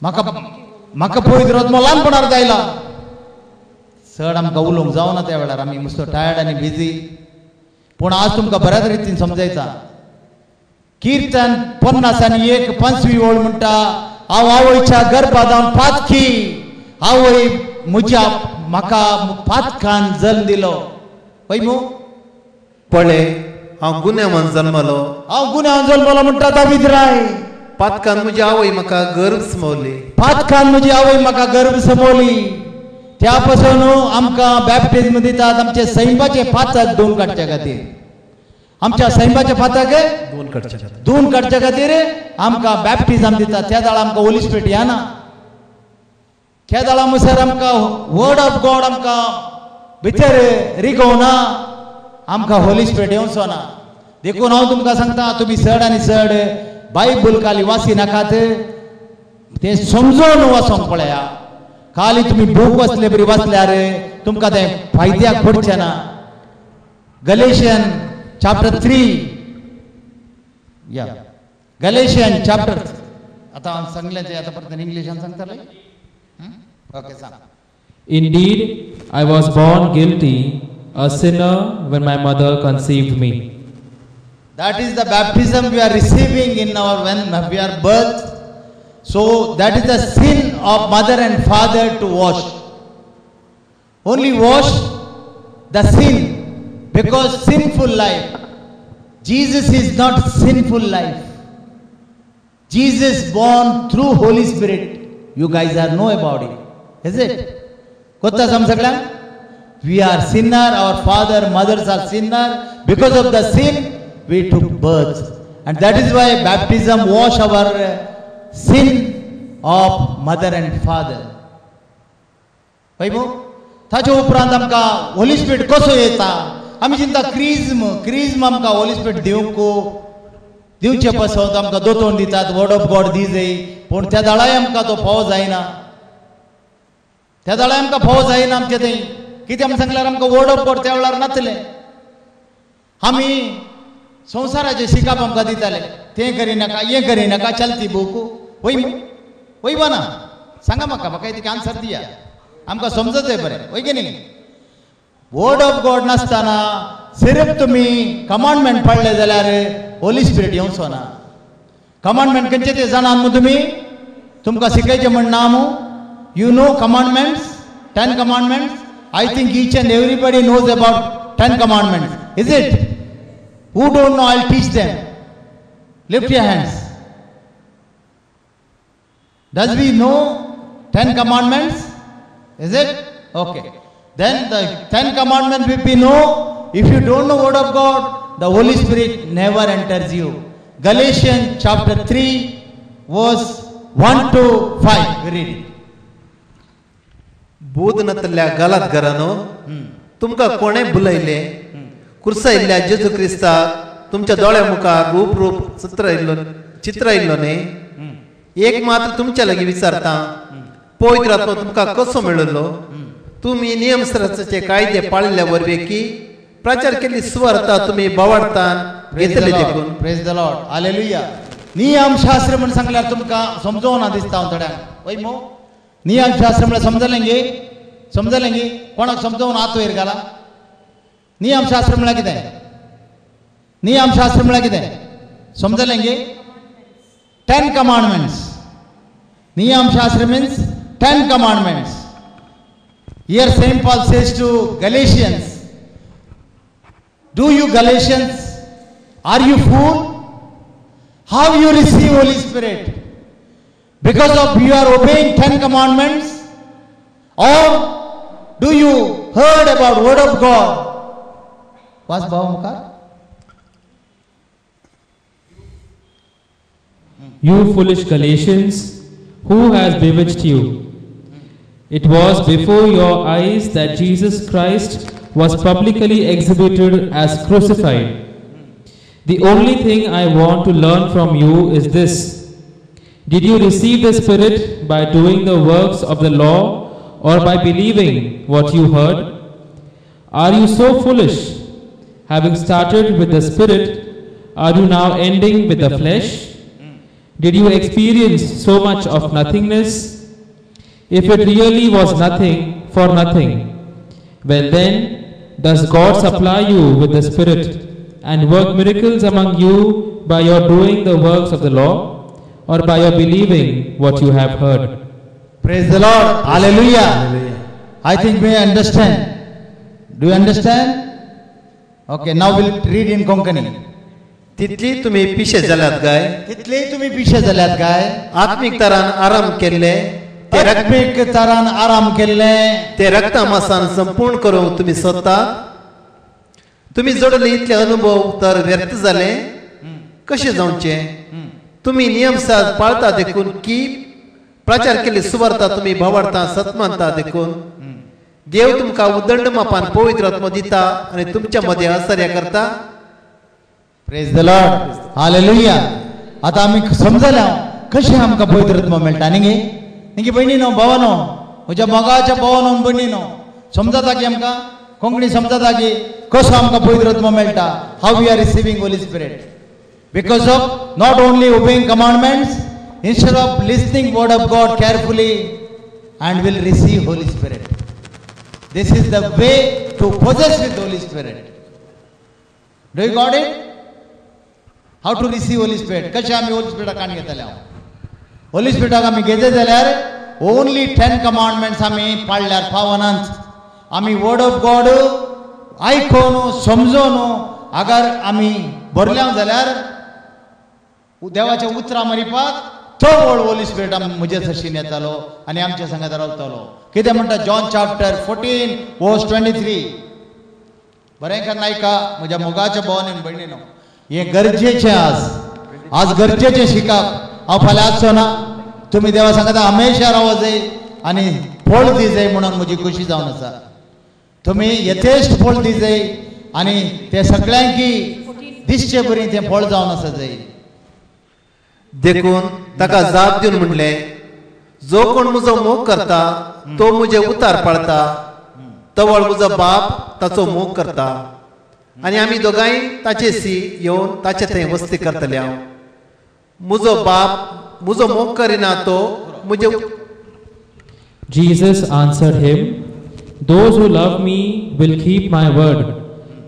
म्हाका पवित्र आत्मा ल्हानपणांत गायला चड आमकां उलोवंक जावना त्या वेळार आमी मस्तो टायर्ड आनी बिजी. पूण आज तुमकां बऱ्याच रितीन समजयता. कीर्तन 50:1 ओळ म्हणटा हांव आवयच्या गर्भांत जावन पातकी आवय म्हज्या म्हाका पातकान जल्म दिलो. पळय मू पळय हांव गुन्यांवान जल्मलो. हांव गुन्यांवान जल्मलो म्हणटा दावीद राय. पातकान म्हजी आवय म्हाका गर्भ समवली. पातकान म्हजी आवय म्हाका गर्भ समवली. त्या पासून आमकां बॅप्टिजम दितात आमचे सैमाचे पातक धुवन काडच्या खातीर. आमच्या सैमाचे पातक धुवन काडच्या खातीर आमकां बॅप्टिजम दितात. त्या दाळा आमकां होली स्पिरीट येना. त्या दाळा मुसर आमकां वर्ड ऑफ गॉड आमकां भितर रिगोवना. आमकां होली स्पिरीट येवचो ना. देखून हांव तुमकां सांगता तुमी चड आनी चड बायबल खाली वाची नाकात. ते समजून वाचोंक पळया. खाली तुमी बूक वाचले बरी वाचल्यार तुमकां तें फायद्याक पडचें ना. गलेशियन चॅप्टर 3 गलेशियन चॅप्टर आतां हांव सांगलें तें आतां परत इंग्लिशान सांगतले. ओके सांग. Indeed, I was born guilty, a sinner when my mother conceived me. That is the baptism we are receiving in our when we are birth. So that is the sin of mother and father to wash. Only wash the sin, because sinful life. Jesus is not sinful life. Jesus born through Holy Spirit. You guys are know about it, is it? Kotta samsagla? We are sinner. Our father, mothers are sinner. Because of the sin, we took birth, and that is why baptism wash our sin of mother and father. Paimo? ताचे उपरांत आमकां Holy spirit कसो येता? आमी चिंता क्रिज्म आमकां Holy spirit दिवचे पसत आमकां दोतोन दितात, वर्ड ऑफ गॉड दी जाय, पूण त्या दाळाय आमकां तो फावो जायना. त्या दाळाय आमकां फावो जायना आमचें थंय. कितें आमी सांगल्यार आमकां वर्ड ऑफ गॉड त्या वेळार नासलें. आमी संवसाराचें शिकप आमकां दिताले, तें करिनाका, हें करिनाका, चलती बुकू वय ना? सांगा म्हाका एक आन्सर दिया. आमकां समजत बरें, वय की न्ही? वर्ड ऑफ गॉड नासतना सिर्फ तुमी कमांडमेंट पडले जाल्यार होली स्पिरिट येवचो ना. कमांडमेंट खंयचे ते जाणात न्हू तुमी? तुमकां शिकयचें म्हण ना न्हू? You know commandments, 10 commandments? I think each and everybody knows about 10 commandments. Is it? Who don't know? I'll teach them. Lift your hands. Does we know 10 commandments? Is it? Okay. Then the 10 commandments will be know. If you don't know word of God, the Holy Spirit never enters you. Galatians chapter 3 verse 1 to 5. We read it. बोधनातल्या गालात घरानो तुमकां कोणे बुलयले? कुर्सायिल्ल्या जेजू क्रिस्ताक तुमच्या दोळ्या मुखार रूप चित्र इल्लो न्ही? एक मात्र तुमच्या लागीं विचारता, पवित्र आत्मा तुमकां कसो मेळिल्लो? तुमी नियमशास्त्राचे कायदे पाळिल्ल्या वरवीं की प्रचार केल्ली सुवार्ता तुमी भावार्थान घेतले देखून? Praise the Lord. हालेलुया. नियमशास्त्र म्हण सांगल्यार तुमकां समजोना दिसता थोड्यांक. वय मो नियमशास्त्र म्हळ्यार समजलें गे? कोणाक समजोवन हात वयर घाला. नियमशास्त्र म्हळ्यार कितें? नियमशास्त्र म्हळ्यार कितें? समजलें गे? 10 commandments. Niyam-shastra means 10 commandments. Here St. Paul says to Galatians, do you Galatians, are you fool? How you receive Holy Spirit? Because of you are obeying 10 commandments? Or do you heard about word of God? Was Bhavamukar? You foolish Galatians, who has bewitched you? It was before your eyes that Jesus Christ was publicly exhibited as crucified. The only thing I want to learn from you is this: did you receive the Spirit by doing the works of the law or by believing what you heard? Are you so foolish? Having started with the Spirit, are you now ending with the flesh? Did you experience so much of nothingness? If it really was nothing for nothing, well then, does God supply you with the Spirit and work miracles among you by your doing the works of the law or by your believing what you have heard? Praise the Lord. Hallelujah. I think we understand. Do you understand? Okay, now we'll read in Konkani. तितली तुम्ही पिशे जाल्यात काय? तितले तुम्ही पिशे जाल्यात काय? आत्मिक तरान आराम केल्ले, आत्मिक तरान आराम केल्ले, ते रक्तामासान संपूर्ण करूंक तुम्ही सोदता? तुम्ही जोडले इतले अनुभव तर व्यर्थ जाले? कशे जावचे? तुम्ही नियमशास्त्र पाळता देखून की प्रचार केल्ली सुवार्ता तुम्ही भावार्थान सतमानता देखून? देव तुमकां उदंड मापान पवित्र आत्मा दिता आनी तुमच्या मध्ये आश्चर्य करता? Praise the Lord. हालेलुया. आता आमी समजल्या कशें आमकां पवित्र आत्मा मेळटा न्ही गे भयणीनो भावानो, म्हज्या मोगाच्या भावानो भयणीनो, समजता की आमकां कोंकणी समजता की कसो आमकां पवित्र आत्मा मेळटा? How we are receiving Holy Spirit? Because of not only obeying commandments, instead of listening word of God carefully, and will receive Holy Spirit. This is the way to possess with Holy Spirit. Do you got it? How to receive Holy Spirit? कशें आमी Holy Spirit काण घेतले हांव? Holy Spirit आमी घेतले जाल्यार only 10 commandments आमी पाळल्यार फावनांच. आमी word of God आयकोन समजोन अगर आमी भरल्या जाल्यार देवाच्या उतरां मारिपाक तो होली स्पिरिट म्हजे सशीन येतालो आनी आमच्या संगात रावतालो. कितें म्हणटा जॉन चॅप्टर 14 वर्स 23. बरें का नायका म्हज्या मोगाच्या भोवान भयणीनो, हें गरजेचें आज गरजेचें शिकप. हांव फाल्यां आसचो ना. तुमी देवा सांगता हमेशा रावो जाय आनी फळ दी जाय म्हणून म्हजी खुशी जावन आसा. तुमी यथेश्ट फळ दी जाय आनी ते सगळ्यांकी दिसचे बरी तें फळ जावन आसा जाय. देखून ताका जाप दिवन म्हणले, जो कोण म्हजो मोग करता तो म्हजे उतार पाळता, तवळ म्हजो बाप ताचो मोग करता आनी आमी दोगांय ताचेसी येवन ताचे थंय वस्ती करतले. हांव म्हजो बाप म्हजो मोग करिना तो म्हजे. Jesus answered him, those who love me will keep my word,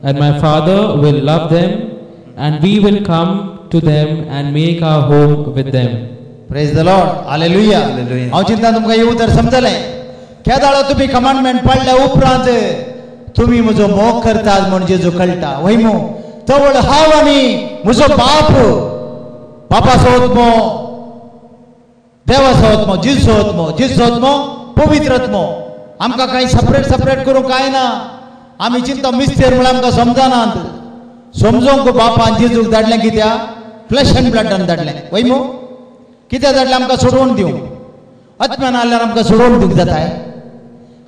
and my Father will love them, and we will come to them and make our home with them. Praise the Lord. Hallelujah. हांव चिंता तुमकां हे उतर समजलें. केदाळो तुमी commandment पाळल्या उपरांत तुमी म्हजो मोग करतात म्हण जेजू कळटा. वय मो तवळ हांव आनी म्हजो बाप, बापाचो आत्मो, देवाचो आत्मो, जिजूचो आत्मो, जिजूचो आत्मो, पवित्र आत्मो. आमकां कांय सेपरेट करूंक कांय ना. आमी चिंता मिस्तेर म्हळ्यार आमकां समजनात. समजोंक बापान जेजूक धाडलें कित्याक? फ्लॅश एंड ब्लडान धाडलें. वय मो कित्याक धाडलें? आमकां सोडवून दिवंक. आत्म्यान आल्यार आमकां सोडवून दिवंक जाताय.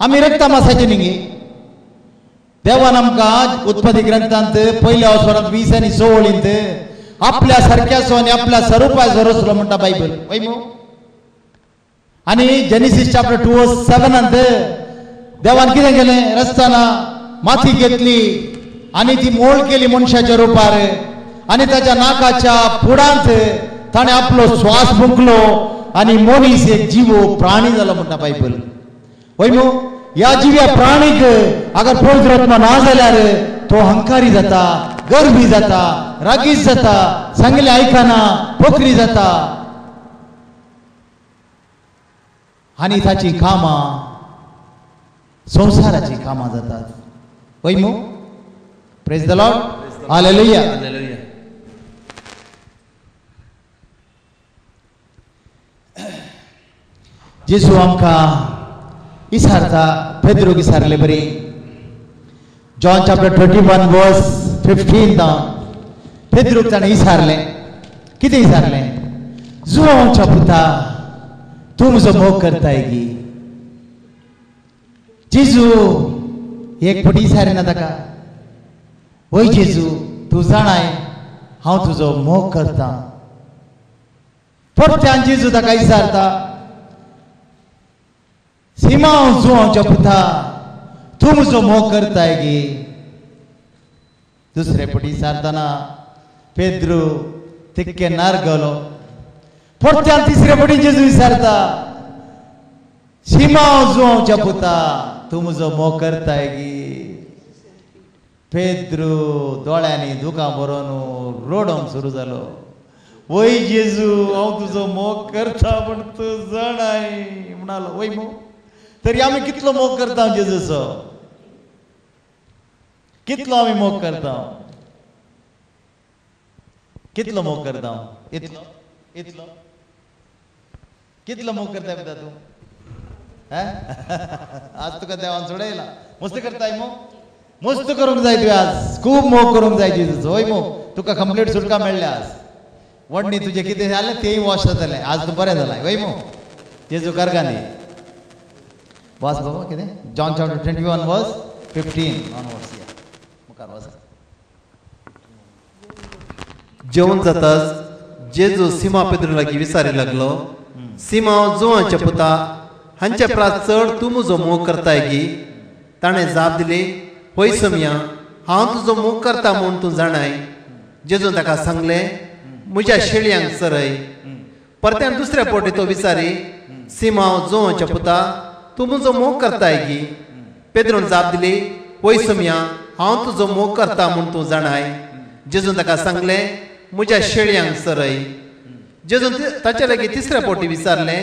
आमी रक्ता मासाचे न्ही. देवान आमकां उत्पत्ती ग्रंथांत पयल्या अवसरांत 20 आनी 16 आपल्या सारक्याचो आनी आपल्या स्वरुपाचो रचलो म्हणटा बायबल. वय मो आनी जेनेसीस चॅप्टर 2:7 देवान कितें केलें? रस्ताना माती घेतली आनी ती मोळ केली मनशाच्या रुपार आनी ताच्या नाकाच्या पुडांत ताणें आपलो श्वास फुंकलो आनी मनीस एक जीव प्राणी जालो म्हणटा बायबल. वय मो ह्या जिव्या प्राणीक अगर पवित्र आत्मा ना जाल्यार तो अहंकारी जाता, गर्वी जाता, रागीत जाता, सांगले आयकना, पोकरी जाता आनी ताची कामां संसाराची कामां जातात. वय मो प्रेज द लॉर्ड. हालेलुया. जेजू आमकां इसारता, पेद्रूक इसारले बरी. जॉन चॅप्टर 21 वर्स 15 पेद्रूक ताणें इसारलें. कितें इसारलें? जुवांच्या पुता तूं म्हजो मोग करताय गी. जेजू एक फावटी इसारिना ताका, वय जेजू तूं जाणाय हांव तुजो मोग करता. परत्यान जेजू ताका इसारता, सीमा जुवांच्या पुता तूं म्हजो मोग करताय गे. दुसरे फावटी इसारतना पेद्रू तिक्के नारगलो. परत्यान तिसरे फावटी जेजू इसारता, सीमा जुवांच्या पुता तूं म्हजो मोग करताय गे. पेद्रू दोळ्यांनी दुकां भरून रोडोंक सुरू जालो. वय जेजू हांव तुजो मोग करता म्हण तूं जाणाय म्हणालो. वय मो तरी आमी कितलो मोग करता जेजूचो? कितलो आमी मोग करता? कितलो मोग करता? इतलो इतलो कितलो मोग करता पिता तूं? आज तुका देवान सोडयला. मस्त करताय मो? मस्त करूंक जाय तुवें आज. खूब मोग करूंक जाय जेजूचो. वय मो तुका कंप्लीट सुटका मेळ्ळ्या आज. वडणी तुजें कितें जालें तेंय वॉश जातलें. आज तूं बरें जालां. वय मो जेजू करगांदी. वाच बाबा कितें? जॉन चॅप्टर 21 वर्स 15 ऑनवर्ड्स. मुखार वाचा. जेवण जाताच जेजू सिमा पेद्रू लागीं विचारूंक लागलो, सिमा जुवांच्या पुता हांचे प्रात चड तूं म्हजो मोग करताय गी. ताणें जाप दिली, होय समया हांव तुजो मोग करता म्हूण तूं जाणाय. जेजून ताका सांगलें, म्हज्या शेळयांक चरय. परत्यान दुसऱ्या फावटी तो विचारी, सिमा जुवांच्या पुता तूं म्हजो मोग करताय गी. पेद्रोन जाप दिली, वय सोम्या हांव तुजो मोग करता म्हूण तूं जाणाय. जेजून ताका सांगलें, म्हज्या शेळयांक सरय. जेजून ताचे लागीं तिसऱ्या फावटी विचारलें,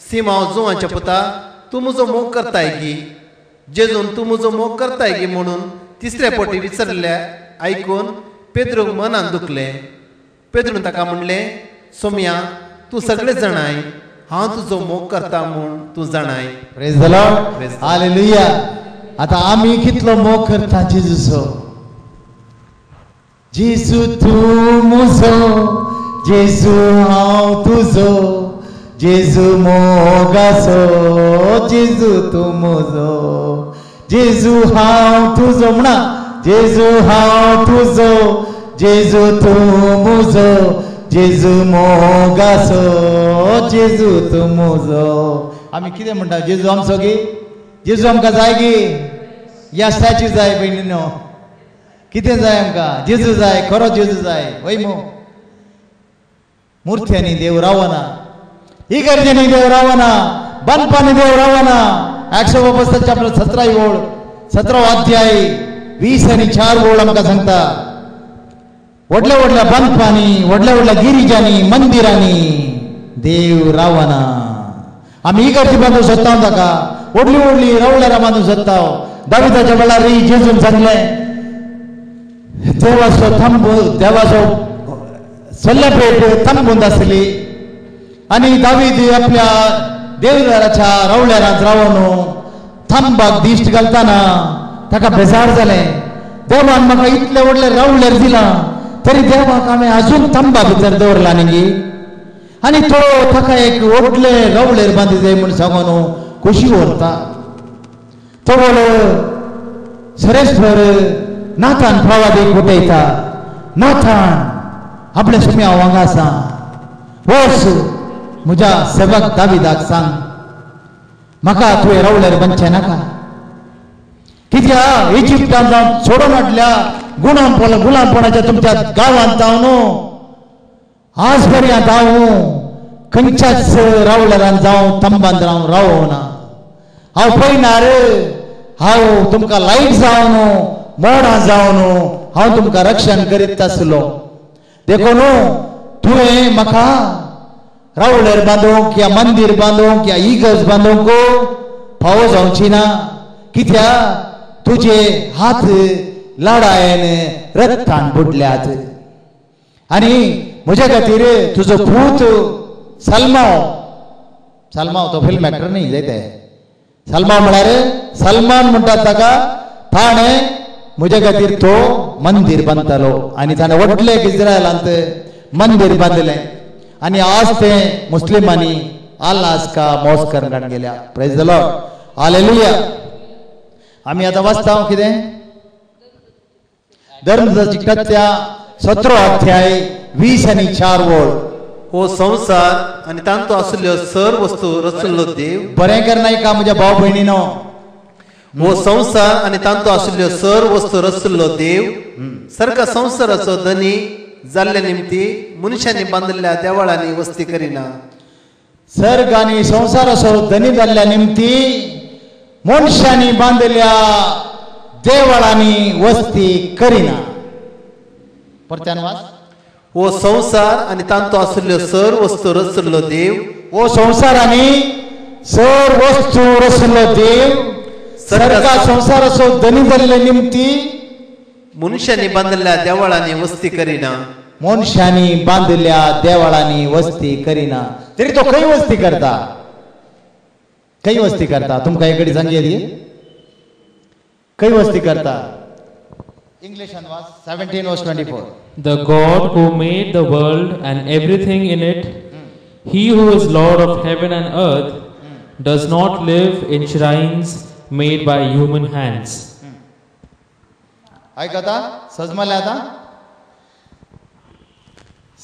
सिमांव जुवांच्या पुता, तूं म्हजो मोग करताय की? जेजून तूं म्हजो मोग करताय की म्हणून तिसऱ्या फावटी विचारल्या आयकून पेद्रूक मनान दुखलें. पेद्रून ताका म्हणलें, सोम्या तूं सगळें जाणाय हांव तुजो मोग करता म्हूण तूं जाणाय. Praise the Lord, hallelujah. आता आमी कितलो मोग करता जेजूचो. जेजू तूं म्हजो, जेजू हांव तुजो, जेजू मोगाचो, जेजू तूं म्हजो, जेजू हांव तुजो म्हणा, जेजू हांव तुजो, जेजू तूं म्हजो, जेजू मोगाचो, जेजू तूं म्हजो. आमी कितें म्हणटा, जेजू आमचो गे, जेजू आमकां जाय गे. ह्या स्टॅच्यू जाय भयणीनो, कितें जाय आमकां? जेजू जाय, खरो जेजू जाय. वय मो मुर्त्यांनी देव रावना, इगर्जेनी देव रावना, बांदपानी देव रावना. 162 चॅप्टर 17 ओळ 17 अध्याय 20 आणि 4 ओळ आमकां सांगता, व्हडल्या व्हडल्या बांदपानी, व्हडल्या व्हडल्या गिरिजांनी, मंदिरांनी देव रावना. आमी इगर्जी बांदूंक सोदता ताका, व्हडली व्हडली रावल्यारां बांदूंक सोदता. दाविदाच्या वेळार जेजून सांगलें, देवाचो थंब, देवाचो सल्ल्यापेट थंबून आसली आनी दावीद आपल्या देवदाराच्या रावल्यारांत रावून थंबाक दिश्ट घालतना ताका बेजार जालें. देवान म्हाका इतले व्हडले रावल्यार दिलां, तरी देवाक हांवें आजून थंबा भितर दवरला न्ही. आनी तो ताका एक व्हडले रावलेर बांदी जाय म्हूण सांगून खोशी व्हरता. तो सरेस्पर नाथान फावादी फुटयता. नाथान आपल्या सुम्या वांगा आसा, वच म्हज्या सेवक दाविदाक सांग, म्हाका तुवें रावल्यार बांदचें नाका. कित्याक इजिप्टान जावन सोडून हाडल्या गुलामपणाच्या तुमच्या गांवांत हांव न्हू आज पर्यंत हांव खंयच्याच रावल्यारान जावं थंबांत रावन रावना. हांव पळयनार, हांव तुमकां लायट जावन मोडां जावन हांव तुमकां रक्षण करीत आसलो. देखून तुवें म्हाका रावल्यार बांदूंक या मंदीर बांदूंक या इगर्ज बांदूंक फावो जावची ना. कित्याक तुजे हात लाडायेन रक्तान बुडल्यात आनी म्हज्या खातीर तुजो पूत सलमाव तो फिल्म एक्टर न्ही जायते. सलमाव म्हळ्यार सलमान म्हणटात ताका, ताणें म्हज्या खातीर तो मंदीर बांदतालो आनी ताणें व्हडलें इस्रायलांत मंदीर बांदलें आनी आज तें मुस्लिमांनी आलास्का मोस करंगान गेल्या. Praise the Lord, hallelujah. आमी आतां वाचता कितें धर्मचिकत्या 17 अध्याय 20 आणि 4 ओळ. हो संसार आनी तांतू आशिल्ल्यो सर वस्तू रचल्लो देव. बरें कर नायका म्हज्या भाव भयणीनो. हो संसार आनी तांतू आशिल्ल्यो सर वस्तू रचल्लो देव सारका संसाराचो धनी जाल्ल्या निमती मनशांनी बांदलेल्या देवळांनी वस्ती करिना. सर्ग आनी संसाराचो धनी जाल्ल्या निमती मनशांनी बांदलेल्या देवळांनी वस्ती करिना. परत्यान वाच. हो संसार आनी तांतू आशिल्ल्यो सर वस्तू रचल्लो देव. हो संसार आनी सर वस्तू रचल्लो देव सर्गा संसाराचो धनी जाल्ल्या निमती मनशांनी बांदलेल्या देवळांनी वस्ती करिना. मनशांनी बांदलेल्या देवळांनी वस्ती करिना. तरी तो खंय वस्ती करता? खंय वस्ती करता? तुमकां एक कडेन सांगया दी. खंय वस्ती करता? इंग्लिशान वाच. 17:24. The God who made the world and everything in it, he who is Lord of heaven and earth, does not live in shrines made by human hands. ऐकता सजमले आता.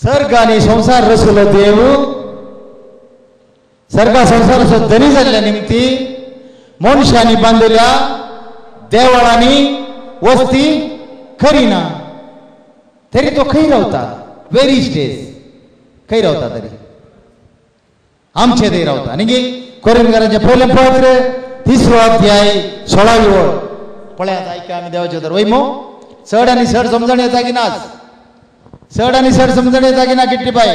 सर्ग आणि संसार रचलो देव सर्गा संसाराचो धनी जाल्ल्या निमती मनशांनी बांदलेल्या देवळांनी वस्ती करिना. तरी तो खंय रावता? वेरी स्टेज खंय रावता? तरी आमचे थंय रावता न्ही. कोरिंथकारांचे पयलें पत्र 3वा अध्याय 16वी ओळ. पळयात ऐका आम्ही देवाचे तर वय मो चढ आणि सड समजण येता की नाच, चढ आणि सड समजण येता की ना किट्टी बाय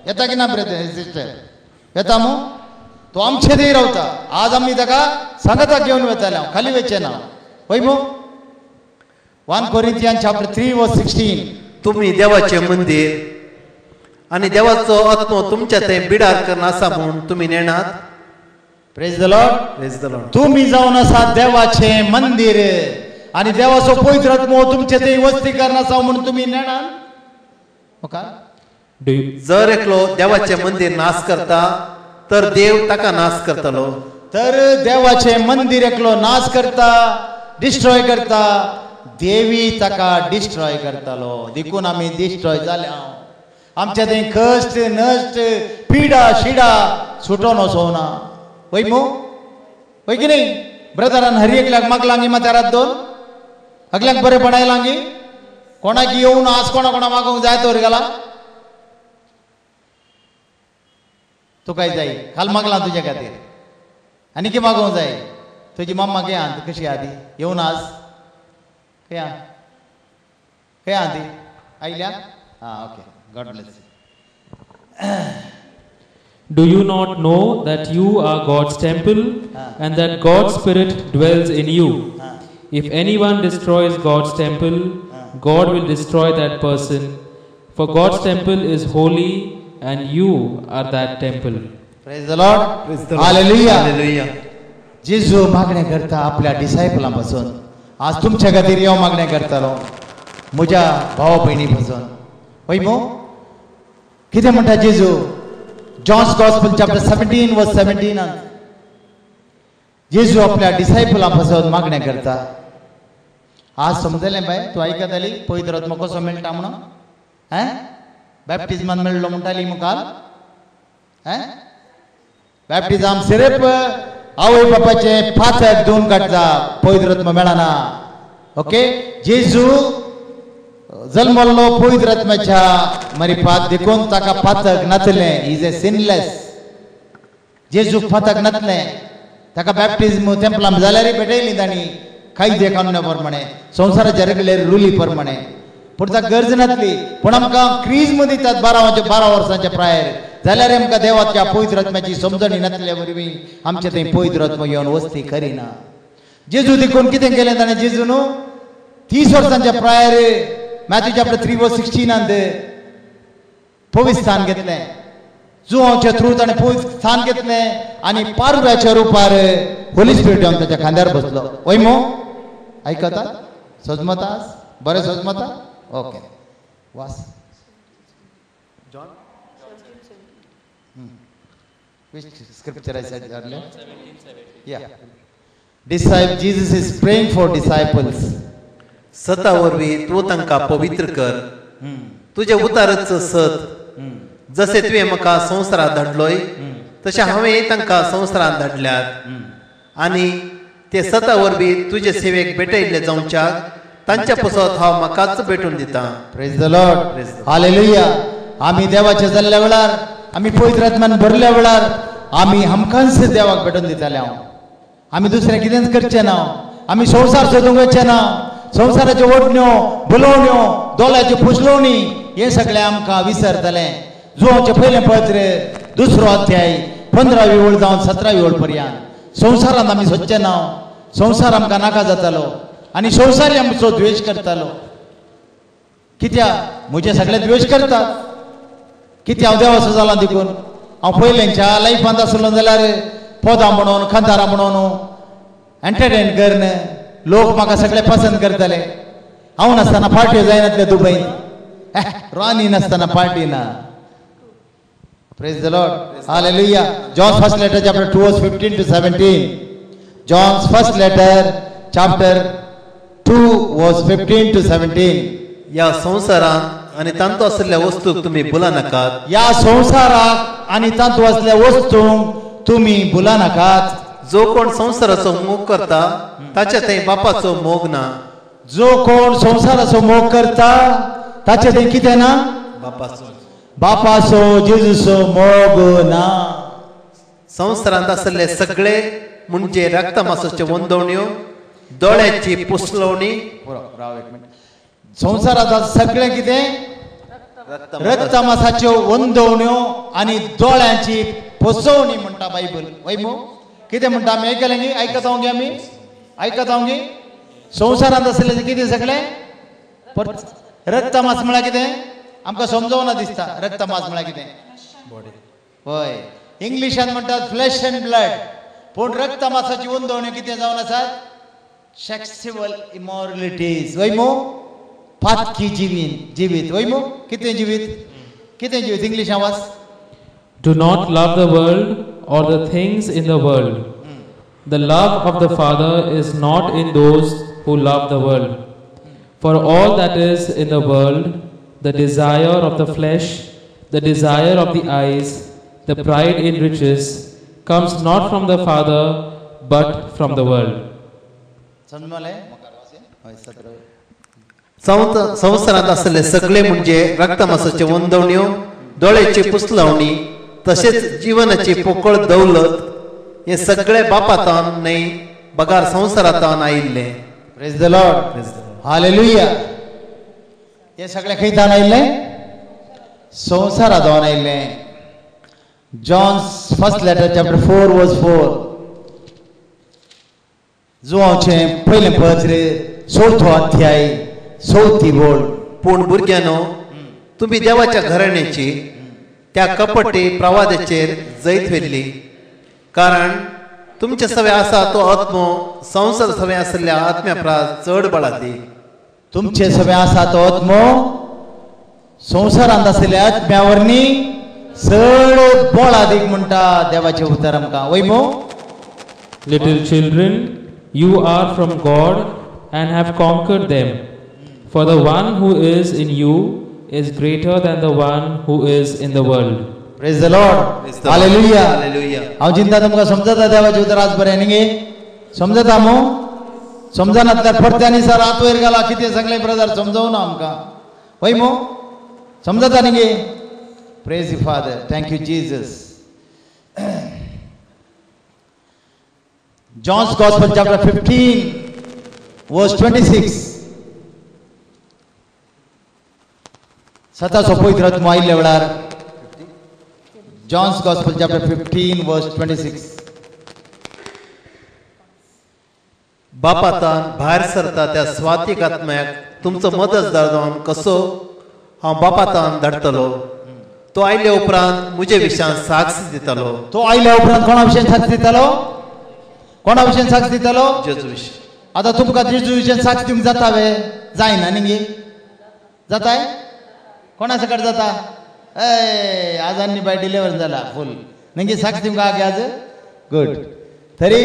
येता की ना ब्रदर सिस्टर येता मो तो आमचे दे रावता. आज आम्ही ताका सांगता घेऊन वेचाल्या खाली वेचे ना वय मो. 1 Corinthians chapter 3 verse 16. तुम्ही देवाचे मंदिर आणि देवाचो आत्मो तुमच्या ते बिडार करना असा म्हणून तुम्ही नेणार. Praise the Lord. Praise the Lord. तुम्ही जाऊन असा देवाचे मंदिर आणि देवाचो पवित्र आत्मो तुमचे ते वस्ती करण्याचा म्हणून तुम्ही नेणार. ओका Do you, जर एकलो देवाचे मंदिर नाश करता तर देव ताका नाश करतलो. तर देवाचे मंदिर एकलो नाश करता डिस्ट्रॉय करता देवी ताका डिस्ट्रॉय करतालो. देखून आम्ही डिस्ट्रॉय जाल्या. आमच्या ते कष्ट नष्ट पिडा शिडा सुटोन वचोना वय मो वय की नाही ब्रदरान हरी एकल्याक माग लांगी माथ्यारात दोन अगल्याक बरे पडाय लांगी कोणाक येऊन आज कोणा कोणा मागूंक जाय तर गेला तू काय जाई काल मागला तुझ्या खातीर आनी की मागोवंक जाय तुजी मम्मा खंय आहा कशी आहा ती येवन आज खंय आहा ती आयल्या हां okay God bless. do you not know that you are God's temple and that God's Spirit dwells in you? If anyone destroys God's temple, God will destroy that person. For God's temple is holy and you are that temple. Praise the Lord. Praise the Lord. Hallelujah. Hallelujah. जेजू मागणे करता आपल्या डिसायपलांपासून आज तुमच्या खातीर येव मागणे करतालो म्हज्या भावा भयणी पासून वय मो कितें म्हणटा जेजू जॉन्स गॉस्पल चॅप्टर 17 वर्स 17 जेजू आपल्या डिसायपलांपासून मागणे करता. आज समजलें बाय तूं आयकताली पवित्र आत्मा कसो मेळटा म्हणून बॅप्टिजमान मेळ्ळो म्हणटाली मुखार बॅप्टिजम सिर्फ आवय बापाचे फातर दोन काडटा पवित्र आत्मा मेळना. ओके जेजू जल्मल्लो पवित्र आत्म्याच्या मरिपात देखून ताका फातक नातले इज ए सिनलेस. जेजूक फातक नातले ताका बॅप्टिजम टेम्पलां जाल्यार भेटयली तांणी कायदे कानुना प्रमाणे संवसाराच्या रेग्युलर रुली प्रमाणे पूण ताका गरज नासली. पूण आमकां क्रिज्म दितात 12 वर्सांच्या प्रायर जाल्यार आमकां देवाच्या पवित्र आत्म्याची समजणी नासल्या वरवीं आमचे थंय पवित्र आत्मा येवन वस्ती करिना. जेजू देखून कितें केलें ताणें जेजू न्हू 30 वर्सांच्या प्रायर मॅथ्यू चॅप्टर 3 वर्स 16 पवित्र स्थान घेतलें. जुवांच्या थ्रू ताणें पवित्र स्थान घेतलें आनी पारव्याच्या रुपार होली स्पिरीट येवन ताच्या खांद्यार बसलो. वय मो आयकता सजमता बरें सजमता ओके वास which scripture I said earlier? Yeah. Jesus is praying for disciples. सता वरवीं तूं तांकां पवित्र कर. तुजे उतारच सत जसे तुवें म्हाका संवसारांत धाडलोय तशें हांवें तांकां संवसारांत धाडल्यात आनी ते सता वरवीं तुजे सेवेक भेटयल्ले जावच्याक तांच्या पासत हांव म्हाकाच भेटून दितां. Praise the Lord. हालेलुया. आमी देवाचे जाल्ल्या वेळार आमी पवित्र आत्म्यान भरल्या वेळार आमी हमखास देवाक भेटून दिताले. आमी दुसरें कितेंच करचें ना. आमी संवसार सोदूंक वचचे ना. संवसाराच्यो ओडण्यो बुलोवण्यो दोळ्याच्यो पुसलोवणी हें सगळें आमकां विसरतलें. जुवांचें पयलें पत्र 2 अध्याय 15वी ओळ जावन 17वी ओळ पर्यंत संवसारांत आमी सोदचे ना. संवसार आमकां नाका जातालो आनी संवसारी आमचो द्वेश करतालो. कित्याक म्हजे सगळे द्वेश करतात. कित्याक हांव देवाचो जाला देखून हांव पयलेंच्या लायफांत आसलो जाल्यार पोदां म्हणून खांदारां म्हणून एंटरटेन करन लोक म्हाका सगळे पसंद करताले. हांव नासतना पार्ट्यो जायनातल्यो दुबईन रानी नासतना पार्टी ना. Praise the Lord. Hallelujah. John's first letter chapter 2 verse 15 to 17. John's first letter chapter 2 verse 15 to 17. या संवसारांत आनी तांतू आशिल्ल्या वस्तूक तुमी भुला नाकात. या संवसाराक आनी तांतू आसल्या वस्तूंक तुमी भुला नाकात. जो कोण संवसाराचो मोग करता ताच्या थंय बापाचो मोग ना. जो कोण संवसाराचो मोग करता ताचे थंय कितें ना. बापाचो जेजूचो मोग ना. संवसारांत आसले सगळे म्हणजे रक्तमासाच्यो वंदवण्यो, दोळ्याची पुसलवणी, संसारात सगळें कितें रक्तमासाच्यो वंदवण्यो आनी दोळ्यांची पुसवणी म्हणटा बायबल. वैमो कितें म्हणटा आमी आयकलें गे, आयकत हांव गे, आमी आयकत हांव गे. संवसारांत आसलें कितें सगळें रक्तमास म्हळ्यार कितें आमकां समजोवना दिसता. रक्तमास म्हळ्यार कितें हय इंग्लिशान म्हणटात फ्लॅश अँड ब्लड. पूण रक्तमासाची वंदवण्यो कितें जावन आसात सेक्सुअल इमॉरलिटीज. वैमो पातकी जिवीत. वैमो कितें जिवीत इंग्लिशान वाच. Do not love the world or the things in the world. The love of the Father is not in those who love the world. For all that is in the world, the desire of the flesh, the desire of the eyes, the pride in riches, comes not from the Father, but from the world. संवसारांत आसले सगळे म्हणजे रक्तमासाच्यो वंदवण्यो, दोळ्याची पुसलवणी, तशेंच जीवनाची पोकळ दौलत, हे सगळे बापातान न्हय बगार संवसारांतान आयिल्ले. Praise the Lord. हालेलुया. हे सगळे खंयच्यान आयिल्ले संवसारांतून आयिल्ले. जॉन्स फर्स्ट लेटर चॅप्टर 4 वर्स 4. जुवांचें पयलें पत्र 4थो अध्याय 4थी ओळ. पूण भुरग्यानो, तुम्ही देवाच्या घराण्याची त्या कपटी प्रवादाचेर जैत वेल्ली, कारण तुमचे सवे आसा तो आत्मो संसार सवे आसल्या आत्म्या परस चड बळादी. तुमचे सवे आसा तो आत्मो संसारांत आसलेल्या आत्म्या वरणी चड बळादीक म्हणटा देवाचें उतर आमकां. वैमो Little children, you are from God and have conquered them. For the one who is in you is greater than the one who is in the world. Praise the Lord. Hallelujah. हांव चिंता तुमकां समजता देवाचें उतर आज बरें न्ही गे. समजता मो समजनातल्यार परत्यांनी सर आत वयर घाला कितें सगळें ब्रदर समजवना आमकां. वय मो समजता न्ही गे. Praise you Father. Thank you Jesus. John's Gospel chapter 15 verse 26. सताचो पवित्र आत्मो आयिल्ल्या वेळार John's Gospel chapter 15 verse 26. बापातान भायर सरता त्या स्वातीक आत्म्याक तुमचो मदत जावन कसो हांव बापातान धाडटलो. तो आयल्या उपरांत म्हजे विशयान साक्ष दितलो. तो आयल्या उपरांत कोणा विशयान साक्ष दितलो. कोणा विशयान साक्ष दितलो. जेजू विशय. आता तुमकां जेजू विशयान साक्ष दिवंक जाता वे जायना न्ही गे. जाताय कोणा सकट जाता. आज आनी बाय डिलिव्हर जाला फूल न्ही साक्ष दिवंक आगे आज गुड. तरी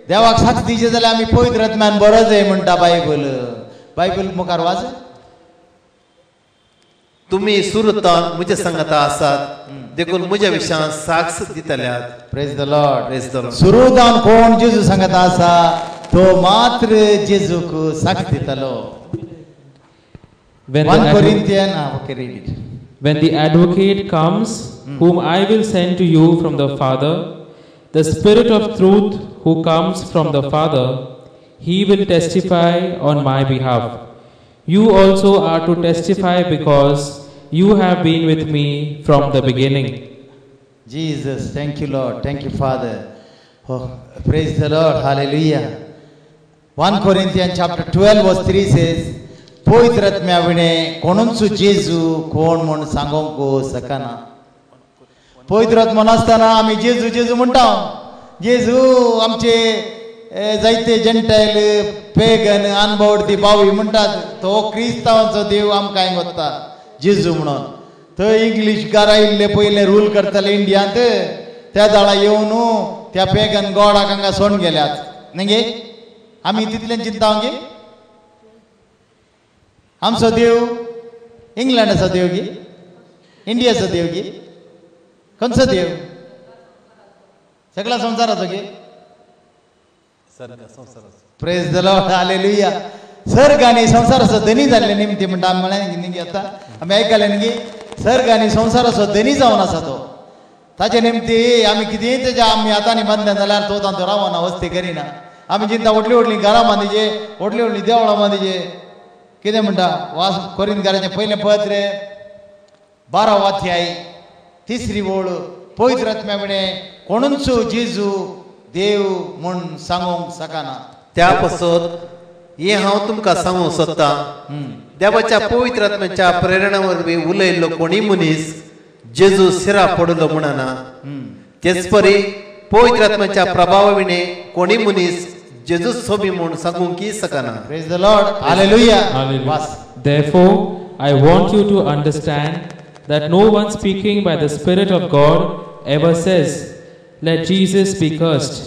देवाक साक्ष दिवचे जाल्यार आमी पवित्र आत्म्यान बरो जाय म्हणटा बायबल. बायबल मुखार वाच. तुम्ही सुरतान म्हजे सांगता आसात देखून म्हज्या विशयान साक्ष दितल्यात. Praise the Lord. Praise the Lord. सुरुतान कोण जेजू सांगता आसा तो मात्र जेजूक साक्ष दितलो. When the advocate comes, whom I will send to you from the Father, the Spirit of truth who comes from the Father, he will testify on my behalf. You also are to testify because you have been with me from the beginning. Jesus, thank you Lord, thank you Father. Oh, praise the Lord, hallelujah. 1 Corinthians chapter 12 verse 3 says, पवित्र आत्म्या विणे कोणूच जेजू कोण म्हूण सांगोंक सकना. पवित्र आत्मा नासतना आमी जेजू जेजू म्हणटा. जेजू आमचे जायते जेंटायल पेगन अनबवडती बावी म्हणटात. तो क्रिस्तांवाचो देव आमकां हांगा वता जेजू म्हणून. थंय इंग्लीश गारा इल्ले पयले रूल करताले इंडियांत. त्या दाळा येवन त्या पेगन गॉडाक हांगा सोडून गेल्यात न्ही गे. आमी तितलें चिंता गे. आमचो देव इंग्लंडाचो देव गे. इंडियाचो देव गे. खंयचो देव. सगळ्या संवसाराचो गे. Praise the Lord. हालेलुया. सर्ग आनी संवसाराचो धनी जाल्ले निमते म्हणटा आमी म्हळें न्ही गे. आतां आमी आयकलें न्ही गे. सर्ग आनी संवसाराचो धनी जावन आसा तो. ताचे निमती आमी कितेंय तेजे आमी आतांनी बांदलें जाल्यार तो तांचो रावना वस्ती करिना आमी चिंता व्हडलीं व्हडलीं घरां बांदिचे व्हडलीं व्हडलीं देवळां बांदिचे कितें म्हणटा वास कोरिंथकाराचें पयलें पत्र 12 अध्याय 3री ओळ पवित्र आत्म्या म्हणे कोणूच जेजू देव म्हूण सांगूंक शकना त्या पासत हे हांव तुमकां सांगूंक सोदतां देवाच्या पवित्र आत्म्याच्या प्रेरणा वरवीं उलयल्लो कोणी मनीस जेजू शिरा पडलो म्हणना तेच परी पवित्र आत्म्याच्या प्रभावा विणे कोणी मनीस जेजू सोबी म्हूण सांगूंक शकना. Praise the Lord hallelujah. Therefore I want you to understand that no one speaking by the Spirit of God ever says, "Let Jesus be cursed,"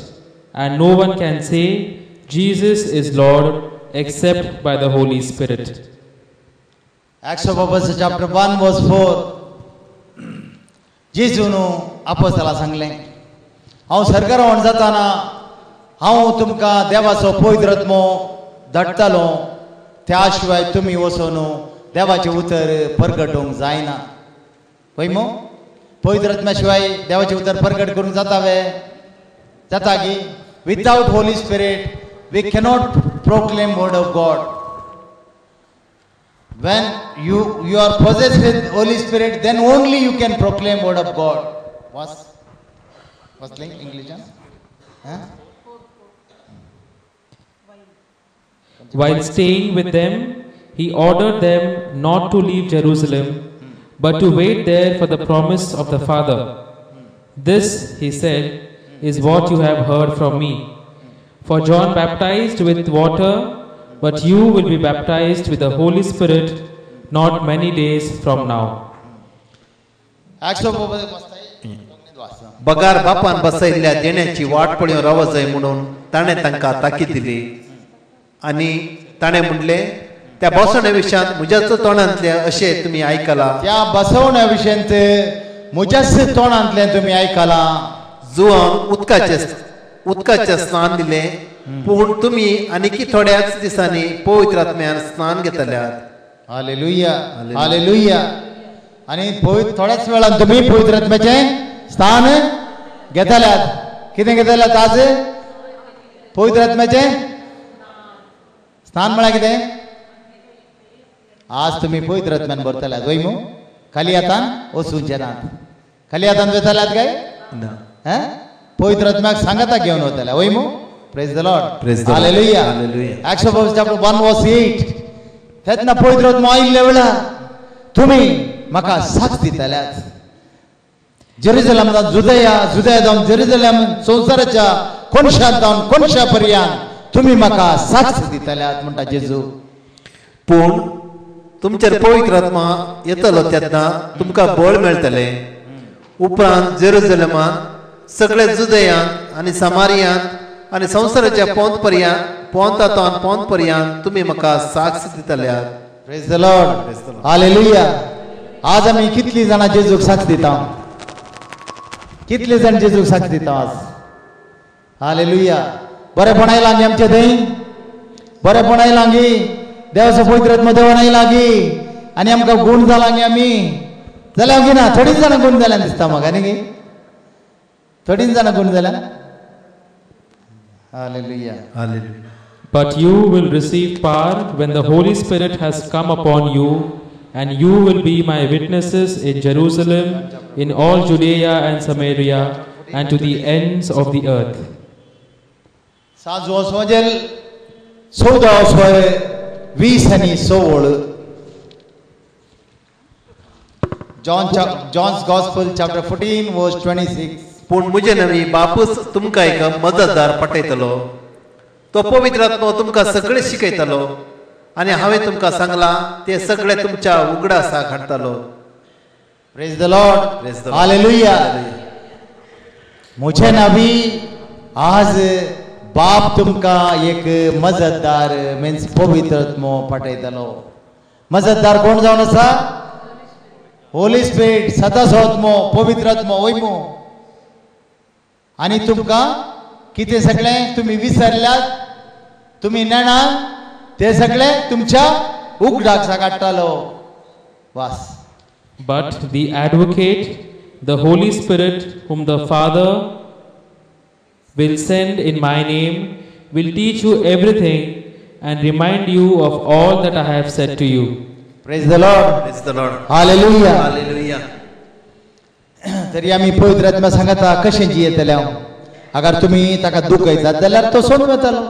and no one can say, "Jesus is Lord," except by the Holy Spirit. Acts of Apostles chapter 1 verse 4 जेजूनु आपोस्तला सांगलें हांव सर्गारोहण जाताना हांव तुमकां देवाचो पवित्र आत्मो धाडटलो त्या शिवाय तुमी वचून देवाचें उतर परगटूंक जायना. पळय मो पवित्र आत्म्या शिवाय देवाचें उतर परगट करूंक जाता की without holy spirit we cannot proclaim word of God. When you are possessed with Holy Spirit, then only you can proclaim word of God. What's English? Huh? While staying with them, he ordered them not to leave Jerusalem, but to wait there for the promise of the Father. This, he said, is what you have heard from me. For John baptized with water, but you will be baptized with the Holy Spirit not many days from now. बगार बापान बसयल्ल्या देण्याची वाट पळोवन राव जाय म्हणून ताणें तांकां ताकीद दिली आनी ताणें म्हणलें त्या बसवण्या विशयात म्हज्याच तोंडांतलें अशें तुमी आयकलां. त्या बसवण्या विशयांत म्हज्याच तोंडांतलें तुमी आयकलां. जुआंक उदकाचें स्नान दिलें पूण तुमी आनीक थोड्याच दिसांनी पवित्र आत्म्यान स्नान घेतल्यात. Hallelujah hallelujah. आनी थोड्याच वेळान तुमी पवित्र आत्म्याचें स्नान घेतल्यात. कितें घेतल्यात आज पवित्र आत्म्याचें स्नान म्हळ्यार कितें आज तुमी पवित्र आत्म्यान भरतल्यात. वय मू खाली हातान वचूंचे नात. खाली हातान वयतल्यात काय पवित्र आत्म्याक सांगाता घेवन वतल्या. वय मू Praise the Lord. Praise the Hallelujah. Lord. Hallelujah. Acts of Apostles chapter 1 verse 8. तेन्ना पवित्र आत्मा आयिल्ल्या वेळार तुमी म्हाका साक्ष दितल्यात. जेरुसलेमांत जुदया जावन जेरुसलेम संवसाराच्या कोनशांत जावन कोनशा पर्यंत तुमी म्हाका साक्ष दितल्यात म्हणटा जेजू. पूण तुमचेर पवित्र आत्मा येतलो तेन्ना तुमकां बळ मेळटलें. उपरांत जेरुसलेमांत सगळे जुदयांत आनी समारियांत आनी संवसाराच्या पोंत पर्यंत तुमी म्हाका साक्ष दितल्यात. Praise the Lord hallelujah. आज आमी कितलीं जाणां जेजूक साक्ष दिता. कितले जाण जेजूक साक्ष दिता आज. हालेलुया. बरेपण आयलां गी आमचे थंय. बरेपण आयलां गी देवाचो पवित्र आत्मा देवान आयलां गी आनी आमकां गूण जालां गी आमी जाल्यार गी ना थोडींच जाणां गूण जाल्यान दिसता म्हाका न्ही गी. थोडींच जाणां गूण जाल्यान. Hallelujah. Hallelujah. But you will receive power when the Holy Spirit has come upon you, and you will be my witnesses in Jerusalem, in all Judea and Samaria, and to the ends of the earth. Sazu oswajel soda oswaye 20 ani 16. John's Gospel chapter 14 verse 26. पूण म्हजे नवी बापूस तुमकां एक मदतदार पटयतलो. तो पवित्र आत्मो तुमकां सगळें शिकयतलो आनी हांवें तुमकां सांगलां तें सगळें तुमच्या उगडासाक हाडटलो. Praise the Lord hallelujah. म्हजे नवी आज बाप तुमकां एक मदतदार मीन्स पवित्र आत्मो पटयतलो. मदतदार कोण जावन आसा. होली स्पिरीट सदांचो आत्मो पवित्र आत्मो वयमो. आनी तुमकां कितें सगळें तुमी विसरल्यात तुमी नेणा तें सगळें तुमच्या उगडाक हाडटलो. वास. But the advocate, The Holy Spirit, whom the Father will send in my name, will teach you everything and remind you of all that I have said to you. Praise the Lord. Praise the Lord. Hallelujah. Hallelujah. तरी आम्ही पवित्र आत्मा सांगता कशांची येतल्या अगर तुम्ही ताका दुखयतात जाल्यार तो सोडून वतलो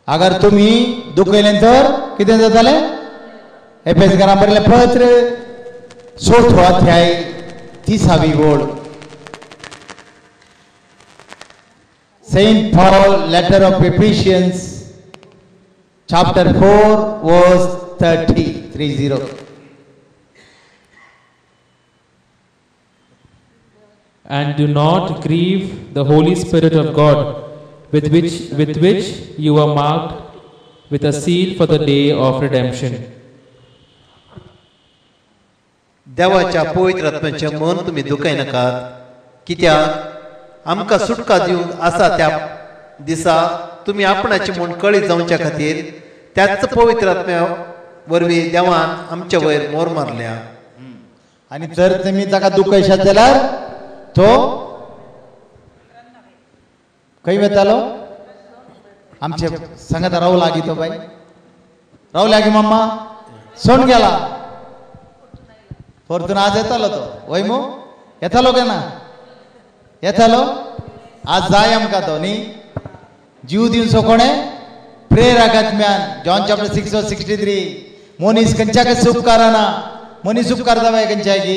अगर तुम्ही दुखयल्यानंतर कितें जातालें एफेसकारांक बरयलें पत्र 6 अध्याय 30वी ओळ Saint Paul letter of Ephesians chapter 4 verse 30. And do not grieve the Holy Spirit of God, with which you are marked with a seal for the day of redemption. देवाच्या पवित्र आत्म्याचे मन तुम्ही दुखाय नाकात कित्याक आमकां सुटका दिवंक आसा त्या दिसा तुम्ही आपणाचे मन कळी जावच्या खातीर त्याच पवित्र आत्म्या वरवीं देवान आमच्या वयर मोर मारल्या आणि जर तुम्ही ताका दुखयशात जाल्यार तो खंय वतालो आमचे सांगात रावू लागी तो बाई रावू लागी मम्मा सोन गेला परतून आज येतालो तो वय मो येतालो काय ना येतालो आज जाय आमकां तो न्ही जीव दिवचो कोणे प्रेरक आत्म्यान जॉन चॅप्टर 6:63 मनीस खंयच्याकच उपकारना मनीस उपकार जावं खंयच्याकी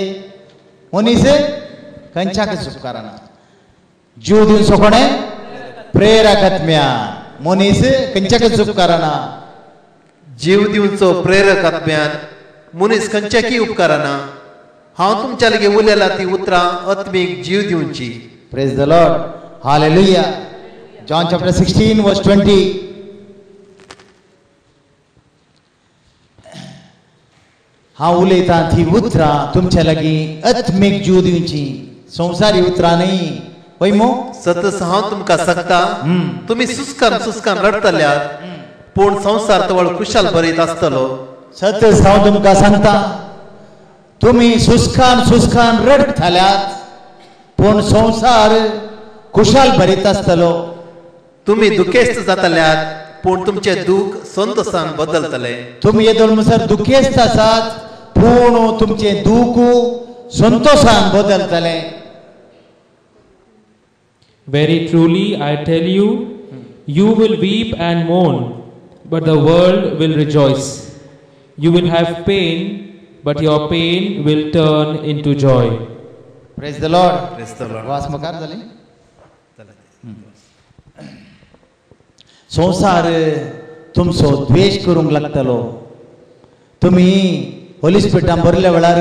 मनीस खंयच्याकच उपकारना जीव दिवचो कोणे प्रेरक आत्म्यान मनीस खंयच्याकच उपकारना जीव दिवचो प्रेरक आत्म्यान मनीस खंयच्याकी उपकारना हांव तुमच्या लागीं उलयला ती उतरां आत्मीक जीव दिवची Praise the Lord. Hallelujah. John chapter 16 verse 20. हांव उलयतां ती उतरां तुमच्या लागीं आत्मीक जीव दिवची संवसारी उतरां न्ही पळय मो सतत हांव तुमकां सांगता तुमी सुस्कान रडतल्यात पूण संवसार तवळ खुशाल भरीत आसतलो सतत हांव तुमकां सांगता तुमी सुस्कान रडतल्यात पूण संवसार खुशाल भरीत आसतलो तुमी दुखेस्त जातल्यात पूण तुमचे दूख संतोषान बदलतले तुमी येदोळ म्हणसर दुखेस्त आसात पूण तुमचे दूख संतोषान बदलतले Very truly I tell you, you will weep and mourn, but the world will rejoice. You will have pain, but your pain will turn into joy. Praise the Lord. Praise the Lord. वास मकार जाली संसार तुमचो द्वेष करूंक लागतलो तुमी Holy स्पिरिटान भरल्या वेळार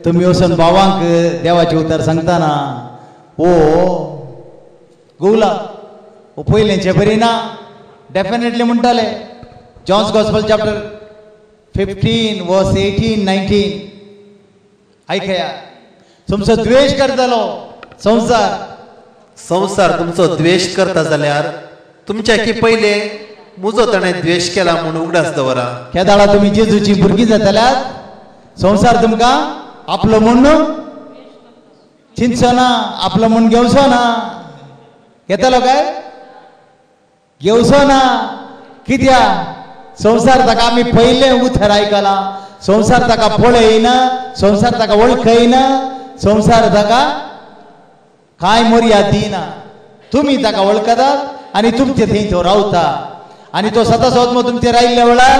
तुमी वचून भावांक देवाचे उतर सांगतना ओ गोवला ओ पयलेंचे बरी ना डेफिनेटली म्हणटाले जॉन्स गॉस्पल चॅप्टर 15 वर्स 18-19 ऐकया तुमचो द्वेष करतलो संसार तुमचो द्वेष करता जाल्यार तुमच्या की पहिले मुजो ताणें द्वेष केला म्हूण उगडास दवरा केदाळा तुमी जेजूची भुरगीं जातल्यात संसार तुमकां आपलो म्हूण चिंतचो ना आपलो म्हूण घेवचो ना घेतलो काय घेवचो ना कित्याक संसार ताका आमी पयले उतर आयकलां संसार ताका पळयना संसार ताका वळखयना संसार ताका कांय मर्याद दिना तुमी ताका वळखतात आनी तुमचे थंय तो रावता आनी तो सदांच वचमो तुमचे रायिल्ल्या वेळार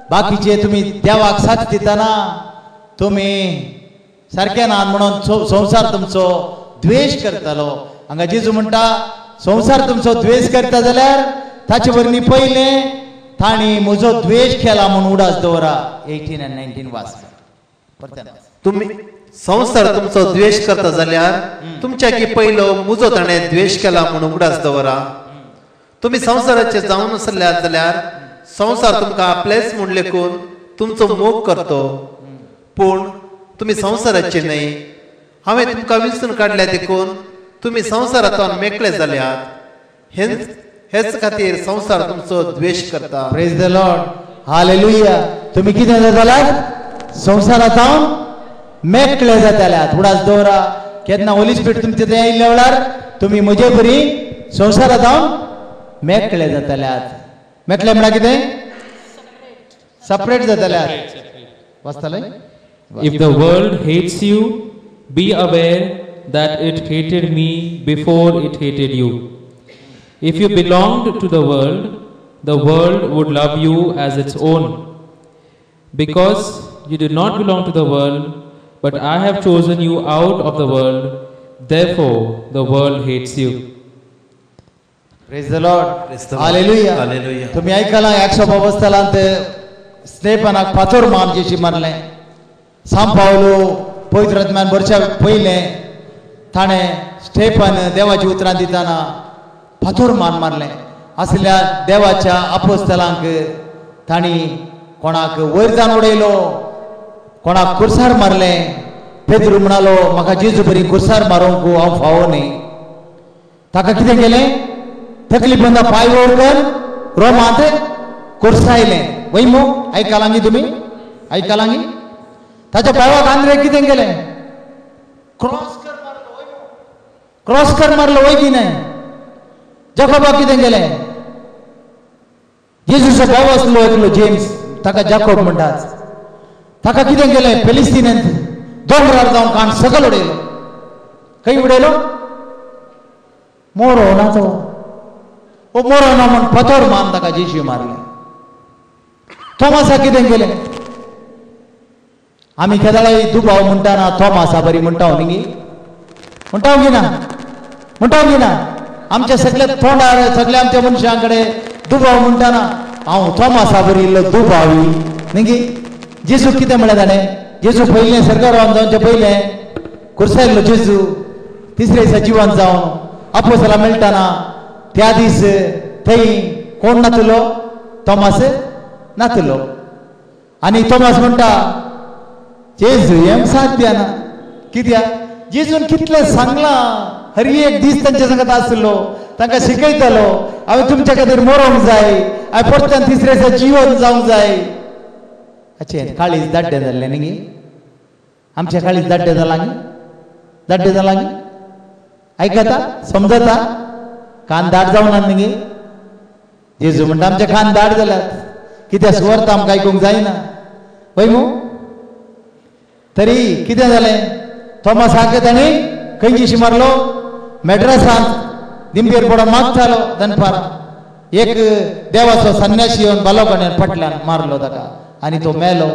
बाकीचे तुमी देवाक साथ दितना तुमी सारके ना म्हणून संसार तुमचो द्वेष करतलो हांगा जेजू म्हणटा संसार तुमचो द्वेष करता जाल्यार ताचे वरवीं पयले ताणी म्हजो द्वेष केला म्हूण उडास दवरा 18 and 19 वाच तुमी संसार तुमचो द्वेष करता जाल्यार तुमच्या की पयलो मुजो ताणें द्वेष केला म्हूण उगडास दवरा तुमी संसाराचे जावन आसल्यात जाल्यार संसार तुमकां आपलेच म्हूण लेखून तुमचो मोग करतो पूण तुमी संसाराचे न्हय हांवें तुमकां विसरून काडल्या देखून तुमी संसारांतल्यान मेकळे जाल्यात हेच खातीर संसार तुमचो द्वेष करता प्रेज द लॉर्ड हालेलुया तुमी कितें जाल्यात संसारांतल्यान मेकळे जाताल्यात उडास दवरा केन्ना होली स्पिरीट तुमचे थंय आयिल्ल्या वेळार तुमी म्हजे बरी संवसारांत जावन मेकळे जाताल्यात. मेकळे म्हळ्यार कितें? Separate जाताल्यात. वाचतले? If the world hates you, be aware that it hated me before it hated you. If you belonged to the world would love you as its own. Because you did not belong to the world, but I have chosen you out of the world, therefore the world hates you. Praise the Lord. Hallelujah. Hallelujah. तुम्ही ऐकाला 152 स्थलांत स्टेफनाक फातोर मार जेशी मारले. सांत पावलो पवित्र आत्म्यान वर्षा पयले ताणे Stephen देवाची उतरां दिताना फातोर मारले. असल्या देवाच्या अपोस्तलांक ताणी कोणाक वयर जावन उडयलो, कोणाक कुर्सार मारले. पेद्रू म्हणालो म्हाका जेजू बरी कुर्सार मारूंक हांव फावो न्ही. ताका कितें केलें? तकलीफ बंदा पाय वळकर रोमांत कुर्सायलें. वैमो आयकालांगी तुमी? आयकालांगी? ताच्या पांयाक आंद्रे कितें केलें? क्रॉस कर मारलो वय की नाही? जाकोबाक कितें केलें? जेजूचो भाव आसलो एकलो जेम्स, ताका जाकोब म्हणटात. ताका कितें केलें? फिलिस्तीनांत दोंगरार जावन काण सकल उडयलो. खंय उडयलो? मोरो ना तो. ओ मोरो ना म्हण फातोर मारून ताका जेशू मारले. थोमासा कितें केलें? आमी केदाळी दुबाव म्हणटाना थोमासा बरी म्हणटाव न्ही? म्हणटाव की ना? म्हणटाव की ना? आमच्या सगळ्या तोंडार सगळ्या आमच्या मनशां कडेन दुबाव म्हणटाना हांव थोमासा बरी इल्लो दुबावी न्ही? जेजू कितें म्हळें ताणें? जेजू पयलें सर्गार रावन जावचे पयलें कुर्सायल्लो जेजू तिसरे दिसा जिवंत जावन अपोस्तलां मेळटाना त्या दीस थंय कोण नातलो? थोमास नातलो. आनी थोमास म्हणटा जेजू हें साध्य ना. कित्याक? जेजून कितलें सांगलां. हर एक दीस तांचे सांगत आसलो, तांकां शिकयतालो हांवें तुमच्या खातीर मरोंक जाय, हांवें परत्यान तिसऱ्या दिसा जिवंत जावंक जाय. अच्छे काळीज दाड्डे जाल्लें न्ही? आमचे काळीज दाड्डे जालां न्ही? दाड्डे जालां न्ही? आयकता? समजता? कान दाट जावना न्ही? जेजू म्हणटा आमचे कान दाट जाल्यात. कित्याक सुवार्थ आमकां आयकूंक जायना. पळय मू तरी कितें जालें? थोमासाक ताणी खंय जेशी मारलो? मॅड्रासांत दिंबेर पडोन मागतालो दनपारां. एक देवाचो संन्यासी येवन बालोकण्यान फाटल्यान मारलो ताका आनी तो मेलो.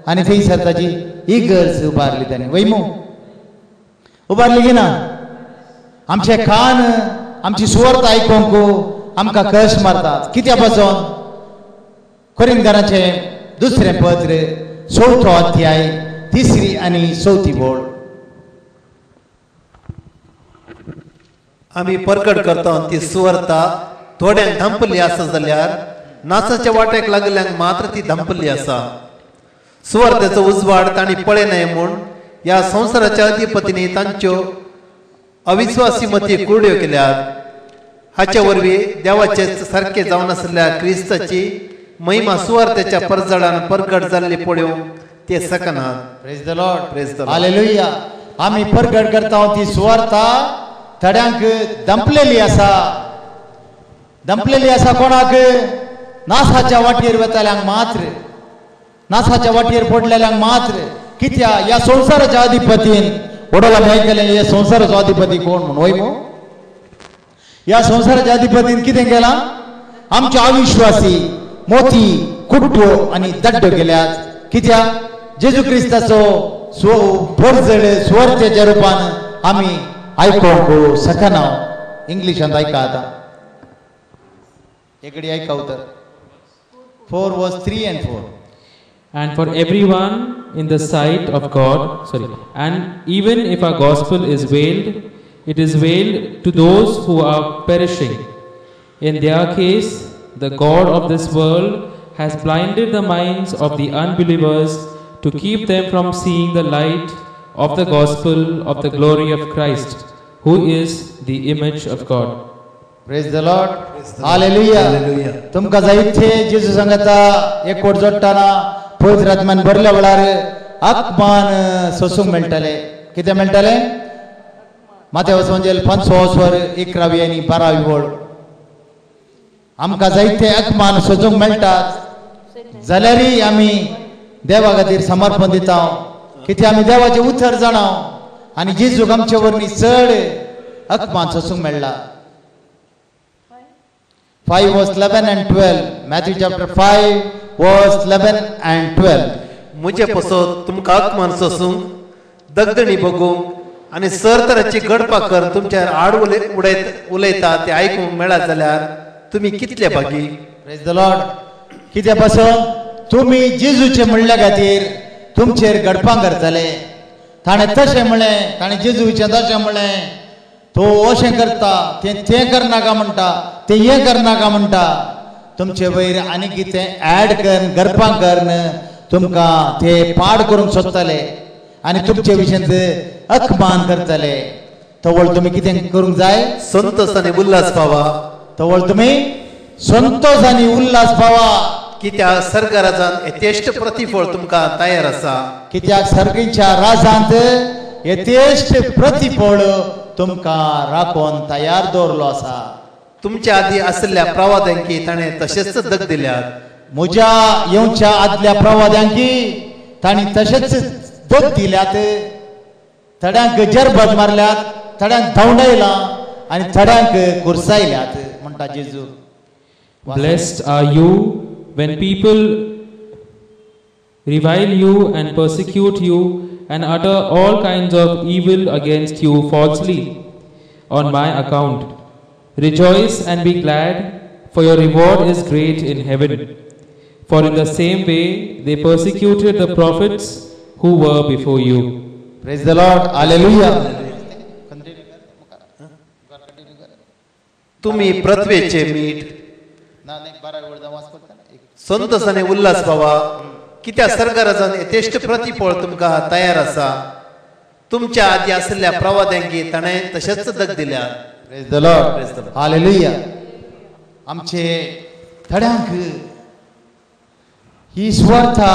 आनी थंयसर ताची इगर्ज उबारली ताणें. वैमू उबारली की ना? आमचे कान आमची सुवार्थ आयकूंक आमकां कश मारतात. कित्या पासून? कोरिंथांचे दुसरें पत्र 4थो अध्याय 3री आनी 4थी ओळ. आमी परकट करता ती सुवार्ता थोड्यांक धंपली आसा जाल्यार नाचाच्या वाट्याक लागल्यांक मात्र ती धंपली आसा. सुवार्थेचो उजवाड तांणी पळय म्हूण ह्या संवसाराच्या अधिपतींनी तांच्यो अविश्वासी मती कुरड्यो केल्यात. हाचे वरवीं देवाचे सारखे जावन आसलेल्या क्रिस्ताची महिमा सुवार्थेच्या परजडान परगट जाल्ली पळोवंक ते सकनात. Praise the Lord. Praise the Lord. Hallelujah. आमी परगट करता ती सुवार्ता थोड्यांक दंपलेली आसा. दंपलेली आसा कोणाक? नासाच्या वाटेर वताल्यांक मात्र, नासाच्या वाटेर पडलेल्यांक मात्र. कित्या? ह्या संवसाराच्या अधिपतीन वडोला मेळटलें. हे संवसाराचो अधिपती कोण म्हूण? वय मो ह्या संवसाराच्या अधिपतीन कितें केलां? आमचे अविश्वासी मोती कुट्ट्यो आनी दड्ड्यो केल्यात. कित्याक? जेजू क्रिस्ताचो परजड सुवार्थेच्या रुपान आमी आयकोंक सकना. इंग्लिशांत आयका आतां. एकडी आयका उतर 4 verse 3 and 4. And for everyone in the sight of God, and even if our gospel is veiled, it is veiled to those who are perishing. In their case, the God of this world has blinded the minds of the unbelievers to keep them from seeing the light of the gospel of the glory of Christ, who is the image of God. Praise the Lord. Hallelujah. Hallelujah. तुमकां जायते जेजू सांगता एक coat जोडटाना पवित्र आत्म्यान भरल्या वेळार अकमान सोसूंक मेळटले. कितें मेळटले? माथेवस म्हणजे 5 वर 11वी आनी 12वी वळ आमकां जायते अकमान सोसूंक मेळटात जाल्यारय आमी देवा खातीर समर्पण दिता. कितें आमी देवाचें उतर जाणाव आनी जेजूक आमचे वरवीं चड अकमान सोसूंक मेळ्ळा. 5 verse 11 and 12 Matthew chapter 5 verse 11 and 12. मुझे पसोत तुमकां अकमान सोसूंक दगदणी बगूंक आनी सर तराची गडपा कर तुमच्यार आड उलयता ते आयकूंक मेळत जाल्यार तुमी कितले भागी. Praise the Lord. कित्या पासून तुमी जेजूचे म्हणल्या खातीर तुमचेर गडपां करतले. ताणें तशें म्हळें, ताणें जेजूचें तशें म्हळें. तो अशें करता, तें करनाका म्हणटा, तें हें करनाका म्हणटा. तुमचे वयर आनी कितें ऍड करन गरपां करन तुमकां ते पाड करूंक सोदतले आनी तुमचे विशयंत अकमान करतले. तवळ तुमी कितें करूंक जाय? संतोष आनी उल्हास पावा. तवळ तुमी संतोष आनी उल्हास पावा. कित्याक सर्ग राजांत यथेश्ट प्रतिफळ तुमकां तयार आसा. कित्याक सर्गीच्या राजांत यथेश्ट प्रतिफळ तुमकां राखोन तयार दवरलो आसा. तुमच्या आदी आसलेल्या प्रवाद्यांकी ताणें तशेंच दग दिल्यात. म्हज्या येवच्या आदल्या प्रवाद्यांकी तांणी तशेंच दग दिल्यात. थोड्यांक जरबद मारल्यात, थोड्यांक धवंडयलां आनी थोड्यांक कुरसायल्यात म्हणटा जेजू. Blessed are you when people revile you and persecute you and utter all kinds of evil against you falsely on my account. Rejoice and be glad, for your reward is great in heaven. For in the same way they persecuted the prophets who were before you. Praise the Lord. Hallelujah. तुम्ही पृथ्वीचे मीठ. संतोष आनी उल्हास पावा. कित्याक सर्ग राजांत यथेश्ट प्रतिफळ तुमकां तयार आसा. तुमच्या आदी आसलेल्या प्रवाद्यांकी ताणें तशेंच दग दिल्यात. Praise the Lord. Hallelujah. आमचे थोड्यांक ही स्वार्था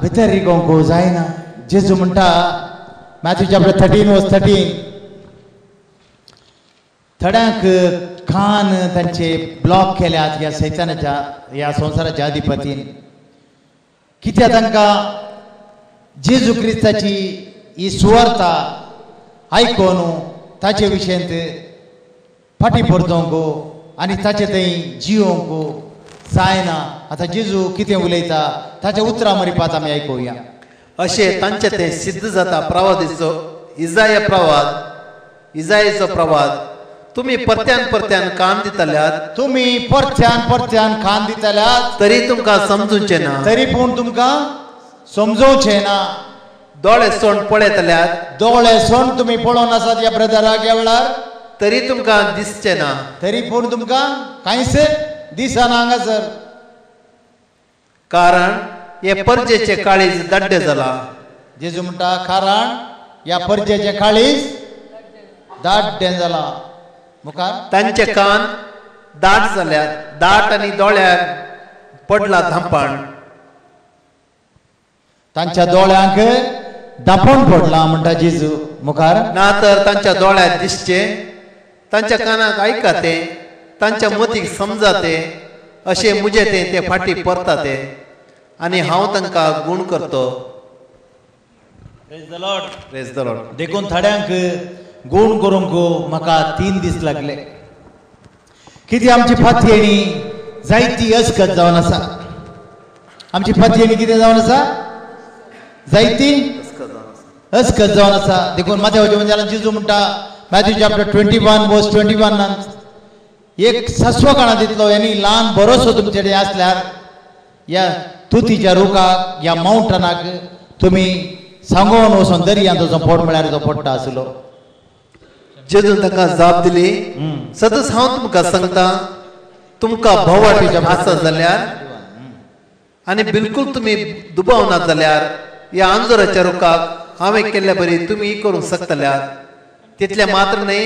भितर रिगोवंक जायना. जेजू म्हणटा मॅथ्यू चॅप्टर 13 वर्स 13 थोड्यांक कान तांचे ब्लॉक केल्यात ह्या सैतानाच्या ह्या संवसाराच्या अधिपतीन. कित्याक तांकां जेजू क्रिस्ताची ही सुवार्ता आयकोन ताचे विशयंत फाटी परतोवंक आनी ताचे थंय जियोवंक जायना. आतां जेजू कितें उलयता ताच्या उतरां मरीपात आमी आयकुया. अशें तांचे तें सिद्ध जाता. प्रवादीचो इजायाचो प्रवाद. तुमी परत्यान कान दितल्यात. तुमी परत्यान कान दितल्यात तरी तुमकां समजूचें ना. तरी पूण तुमकां समजोवचें ना. दोळे सोंड पळयतल्यात. दोळे सोंड तुमी पळोवन आसात या ब्रदराक ह्या वेळार. तरी तुमकां दिसचें ना. तरी पूण तुमकां कांयच दिसना हांगासर. कारण हे परजेचे काळीज दाड्डे जाला. जेजू म्हणटा कारण ह्या परजेचे काळीज दाड्डें जाला. मुखार तांचे कान दाट जाल्यात. दाट आनी दोळ्याक पडला धांपण. तांच्या दोळ्यांक धांपण पडला म्हणटा जेजू. मुखार ना तर तांच्या दोळ्याक दिसचे, तांच्या कानाक आयकाते, तांच्या मतीक समजाते अशें मुजे ते फाटी परताते आनी हांव तांकां गूण करतो. Praise the Lord. Praise the Lord. देखून थोड्यांक गूण करूंक म्हाका 3 दीस लागले. कितें आमची फातयेणी जायती अस्कत जावन आसा. आमची फातयेणी कितें जावन आसा? जायती अस्कत जावन आसा. देखून माथेवाच्या मंदिरांत जेजू म्हणटा मॅथ्यू चॅप्टर 21 वर्स 21 एक सस्व काणा दितलो यानी ल्हान बरोसो तुमचे कडेन आसल्यार या तुतीच्या रुखाक या माउंटनाक तुमी सांगोन वचोन दर्यांत वचोन पोट म्हळ्यार तो पडटा आसलो. जेजून ताका जाप दिली, सतत हांव तुमकां सांगता, तुमकां भोवाटी आसा जाल्यार आनी बिलकुल तुमी दुबावनात जाल्यार ह्या आंजोराच्या रुखाक हांवें केल्ल्या बरी तुमी करूंक शकतल्यात. तितले मात्र न्हय,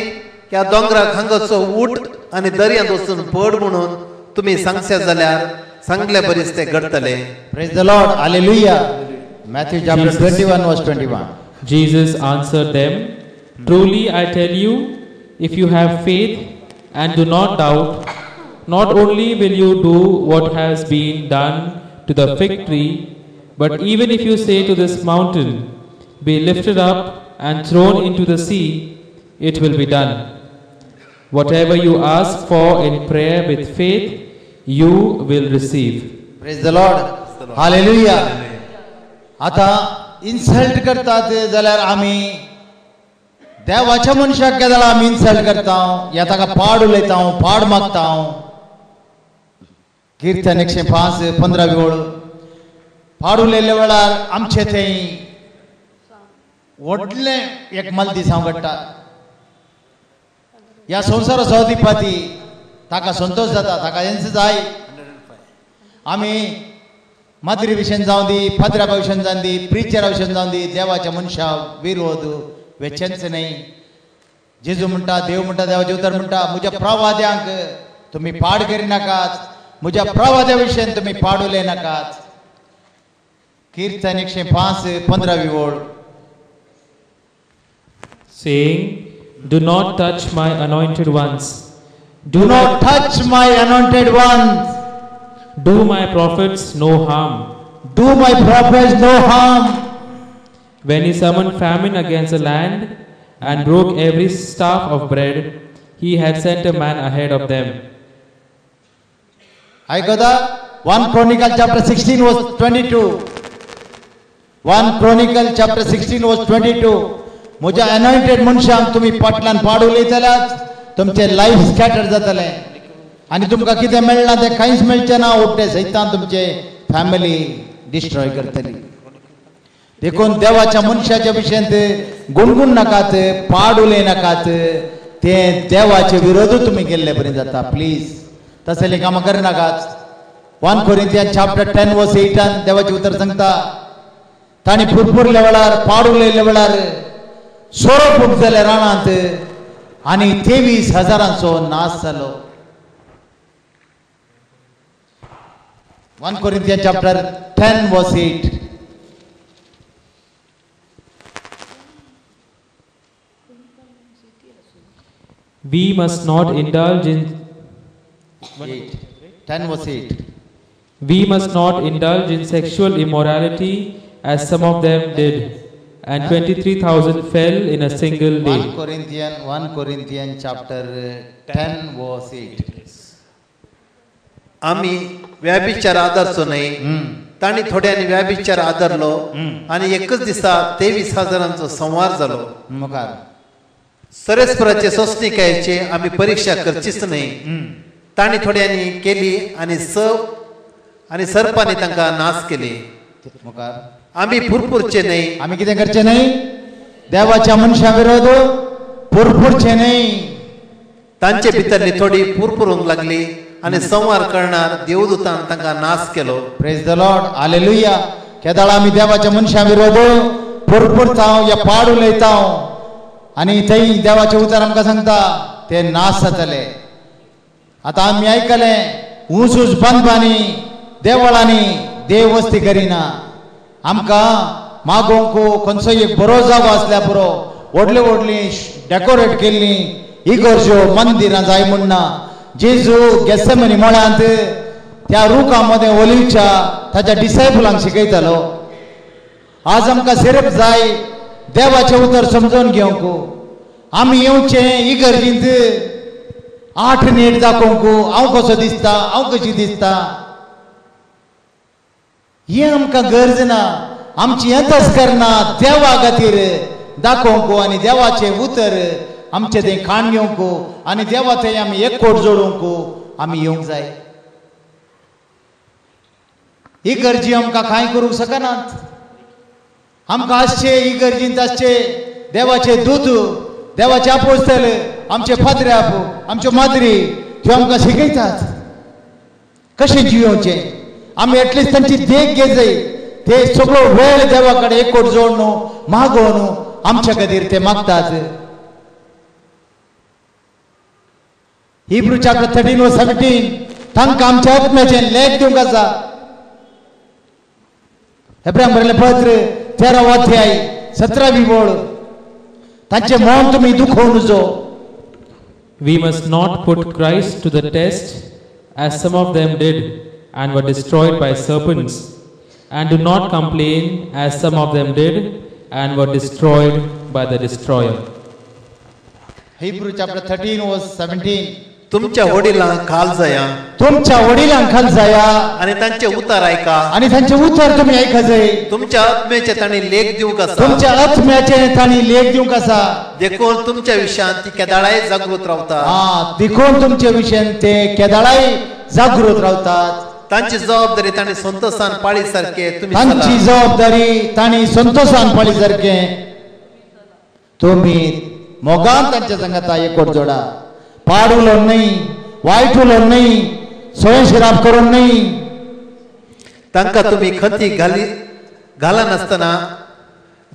ह्या दोंगराक हांगाचो उठ आनी दर्यांत वचून पड म्हणून तुमी सांगशे जाल्यार सांगले बरीच ते घडतले. Praise the Lord. Hallelujah. Matthew chapter 21 verse 21. Jesus answered them, "Truly I tell you, if you have faith and do not doubt, not only will you do what has been done to the fig tree, but even if you say to this mountain, be lifted up and thrown into the sea, it will be done. Whatever you ask for in prayer with faith, you will receive." Praise the Lord. Hallelujah. आता insult करतात जाल्यार आमी देवाच्या मनशाक केदाळ आमी insult करता या ताका पाड उलयता पाड मागता कीर्तन 105:15 वेळ पाड उलयल्या वेळार आमचे थंय व्हडलें एक मल्दी सांग घडटा ह्या संवसाराचो अधिपती ताका संतोष जाता ताका हेंच जाय आमी माद्री विशयन जावं दी फादरा विशयन जावन दी प्रिचरा विशयन जावन दी देवाच्या मनशा विरोध वेचेंच न्हय जेजू म्हणटा देव म्हणटा देवाचे उतर म्हणटा म्हज्या प्रवाद्यांक तुमी पाड करिनाकात म्हज्या प्रवाद्या विशयन तुमी पाड उलय नाकात कीर्तन 105:15 वेळ saying, "Do not touch my anointed ones. Do not touch my anointed ones. Do my prophets no harm." Do my prophets no harm. When he summoned famine against the land and broke every staff of bread, he had sent a man ahead of them. ऐकता 1 Chronicle chapter 16 verse 22. 1 Chronicle chapter 16 verse 22. म्हज्या anointed मनशांक तुमी पाटलान पाड उलयतल्यात तुमचे life scatter जातलें आनी तुमकां कितें मेळना तें कांयच मेळचें ना उठ्ठे सैतान तुमचे फॅमिली डिस्ट्रॉय करतली देखून देवाच्या मनशाच्या विशयन गुणगुण नाकात पाड उलय नाकात ते देवाचे विरोधूच तुमी केल्ले बरें जाता प्लीज तसलीं कामां करनाकात 1 Corinthians chapter 10 verse 8 देवाचे उतर सांगता तांणी पुरपुरल्या वेळार पाड उलयल्या वेळार सोरो फूट जाले रानांत आनी 23,000 नाश जालो 1 Corinthians chapter 10 verse 8. We must not indulge in 10 verse 8. We must not indulge in sexual immorality as some of them did, and 23,000 fell in a single day. 1 Corinthians chapter 10 verse 8. आम्ही व्याभिचार आदरचो न्हय तांणी थोड्यांनी व्याभिचार आदरलो आनी एकच दिसा 23,000 संवार जालो मुखार सरस्पराचे सोंसणिकायेचे आमी परीक्षा करचीच न्हय तांणी थोड्यांनी केली आनी सर्पांनी तांकां नाश केले मुखार आमी पुरपुरचे न्हय आमी कितें करचें न्हय देवाच्या मनशा विरोध पुरपुरचें न्हय तांचे भितरली थोडी पुरपुरूंक लागली आनी संवार करणार देवदूतान तांकां नाश केलो प्रेज द लॉर्ड हालेलुया केदाळ आमी देवाच्या मनशा विरोध पुरपुरता या पाड उलयता आनी थंय देवाचे उतर आमकां सांगता ते नाश जातले आतां आमी आयकलें ऊस बांदपांनी देवळांनी देव वस्ती करिना आमकां मागोवंक खंयचो एक बरो जागो आसल्या पुरो व्हडली व्हडली डेकोरेट केल्ली इगर्ज्यो मंदिरां जाय म्हणना जेजू गेसेमनी मळ्यांत त्या रुखा मध्ये ओलिवच्या ताच्या डिसायपलांक शिकयतालो आज आमकां सिर्फ जाय देवाचें उतर समजून घेवंक आमी येवचें इगर्जींत 8 नीट दाखोवंक हांव कसो दिसता हांव कशी दिसता ही आमकां गरज ना आमची येतच करना देवा खातीर दाखोवंक आनी देवाचें उतर आमचे थंय खाण घेवंक आनी देवा थंय आमी एककोट जोडूंक आमी येवंक जाय ही गरजी आमकां कांय करूंक शकनात आमकां आसचे ही गरजींत आसचे देवाचे दूत देवाचे आपोस्तल आमचे फादराप आमच्यो माद्री त्यो आमकां शिकयतात कशें जियोवचें आमी एटलिस्ट तांची देख घेजय ते सगळो वेळ देवा कडेन एककोट जोडून मागोवन आमच्या खातीर ते मागतात Hebrew chapter 13 verse 17 तांकां आमच्या आत्म्याचें लेख दिवंक आसा हेब्रायम बरयलें पत्र 13 अध्याय 17 बोळ तांचे मन तुमी दुखोवन नजो. We must not put Christ to the test, as some of them did and were destroyed by serpents, and do not complain, as some of them did and were destroyed by the destroyer. Hebrew chapter 13 verse 17. तुमच्या वडिलांक खाल जाया तुमच्या वडिलांक खाल जाया आणि तांचे उतार ऐका आणि तांचे उतर तुमी आयकाजय. तुमच्या आत्म्याचे ताणी लेख दिवंक आसा तुमच्या आत्म्याचे ताणी लेख दिवंक आसा. देखून तुमच्या विशयान ती केदाळाय जागृत रावता. देखून तुमच्या विशयान ते केदाळाय जागृत रावतात. तांची जबाबदारी ताणी संतोषान पाळी सारखे तुम्ही तांची जबाबदारी ताणी संतोषान पाळी सारखे तुम्ही मोगान तांच्या संगता एकवट जोडा. पाड उलोवन न्ही, वायट उलोवन न्ही, स्वयंशिराप करून न्ही. तांकां तुम्ही खंती घालनासतना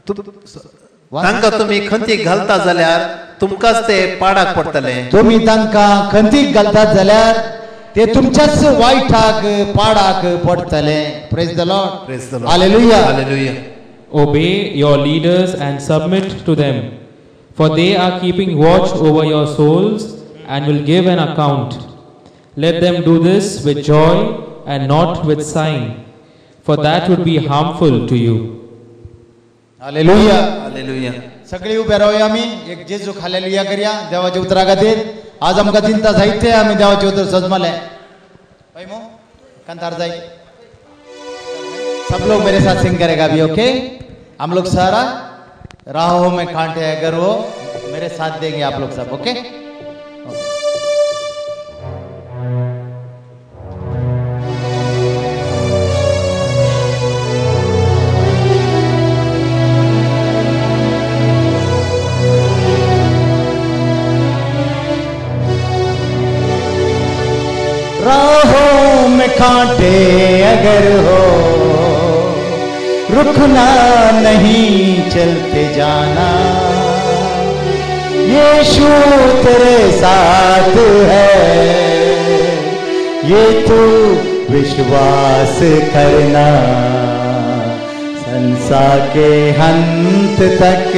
तांकां तुम्ही खंती घालता जाल्यार तुमकांच ते पाडाक पडटले. तुम्ही तांकां खंतीक घालतात जाल्यार ते तुमच्याच वायटाक पाडाक पडटले. Praise the Lord. Praise the Lord. Hallelujah. Hallelujah. Obey your leaders and submit to them, for they are keeping watch over your souls and will give an account. Let them do this with joy and not with sighing, for that would be harmful to you. Hallelujah. Hallelujah. सगळी उभे रावया. आमी एक जेजू hallelujah करया देवाच्या उतरा खातीर. आज आमकां चिंता जायते आमी देवाचे उतर सजमले. पैमो कंतार जाय. सब लोग मेरे साथ सिंग करेगा अभी. ओके, हम लोग सारा राहों में कांटे अगर वो मेरे साथ देंगे आप लोग सब. ओके, राहों में कांटे अगर हो रुकना नहीं चलते जाना. यीशु तेरे साथ है ये तू विश्वास करना. संसार के अंत तक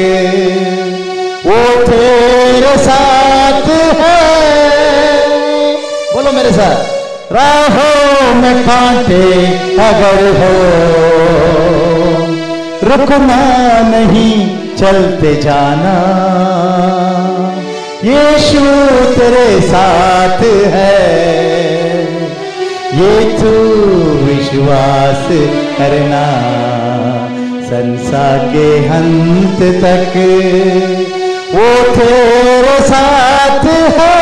वो तेरे साथ है. बोलो मेरे साथ. राहों में कांटे अगर हो रुकना नहीं चलते जाना. यीशु तेरे साथ है ये तू विश्वास करना. संसार के अंत तक वो तेरे साथ है.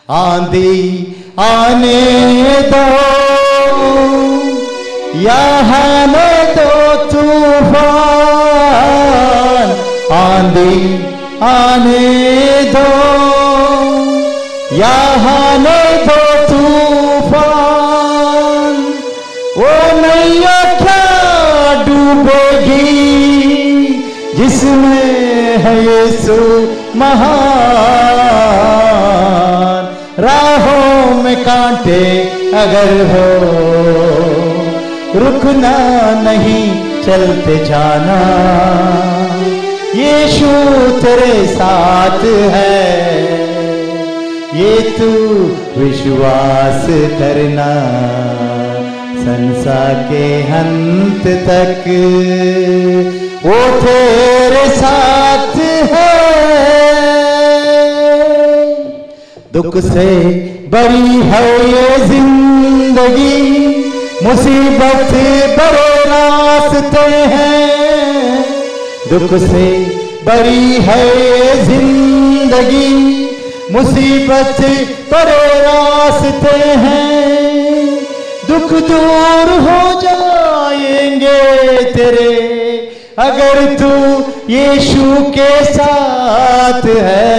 आंधी आने दो यहाँ दो तूफान. आंधी आने दो यहाँ दो तूफान. वो नैया क्या डूबेगी जिसमें है यीशु महान. राहों में कांटे अगर हो रुकना नहीं चलते जाना. यीशु तेरे साथ है ये तू विश्वास करना. संसार के अंत तक वो तेरे साथ है. दुख से बड़ी है ये जिंदगी मुसीबत बड़े रास्ते हैं. दुख से बड़ी है ये जिंदगी मुसीबत बड़े रास्ते हैं. दुख दूर हो जाएंगे तेरे अगर तू यीशु के साथ है.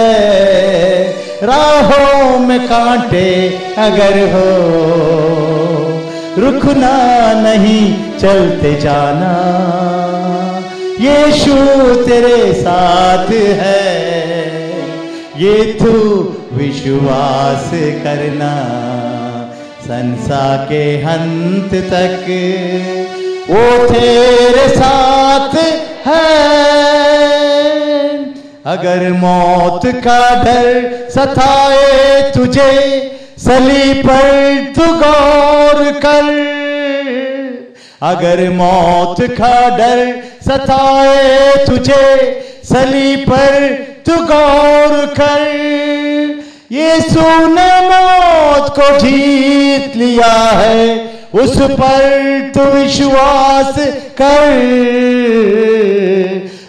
राहों में कांटे अगर हो रुकना नहीं चलते जाना. यीशु तेरे साथ है ये तू विश्वास करना. संसार के अंत तक वो तेरे साथ है। अगर मौत का डर सताए तुझे, सलीब पर तू गौर कर। अगर मौत का डर सताए तुझे, सलीब पर तू गौर कर। यीशु ने मौत को जीत लिया है, उस पर तू विश्वास कर।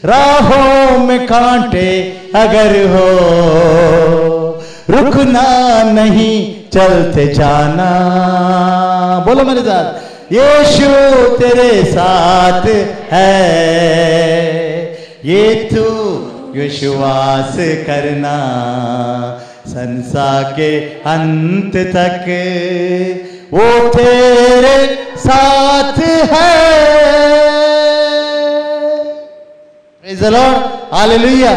राहों में कांटे अगर हो, रुकना नहीं, चलते जाना। बोलो मेरे साथ, यीशु तेरे साथ है, ये तू विश्वास करना। संसार के अंत तक वो तेरे साथ है। Praise the Lord, hallelujah.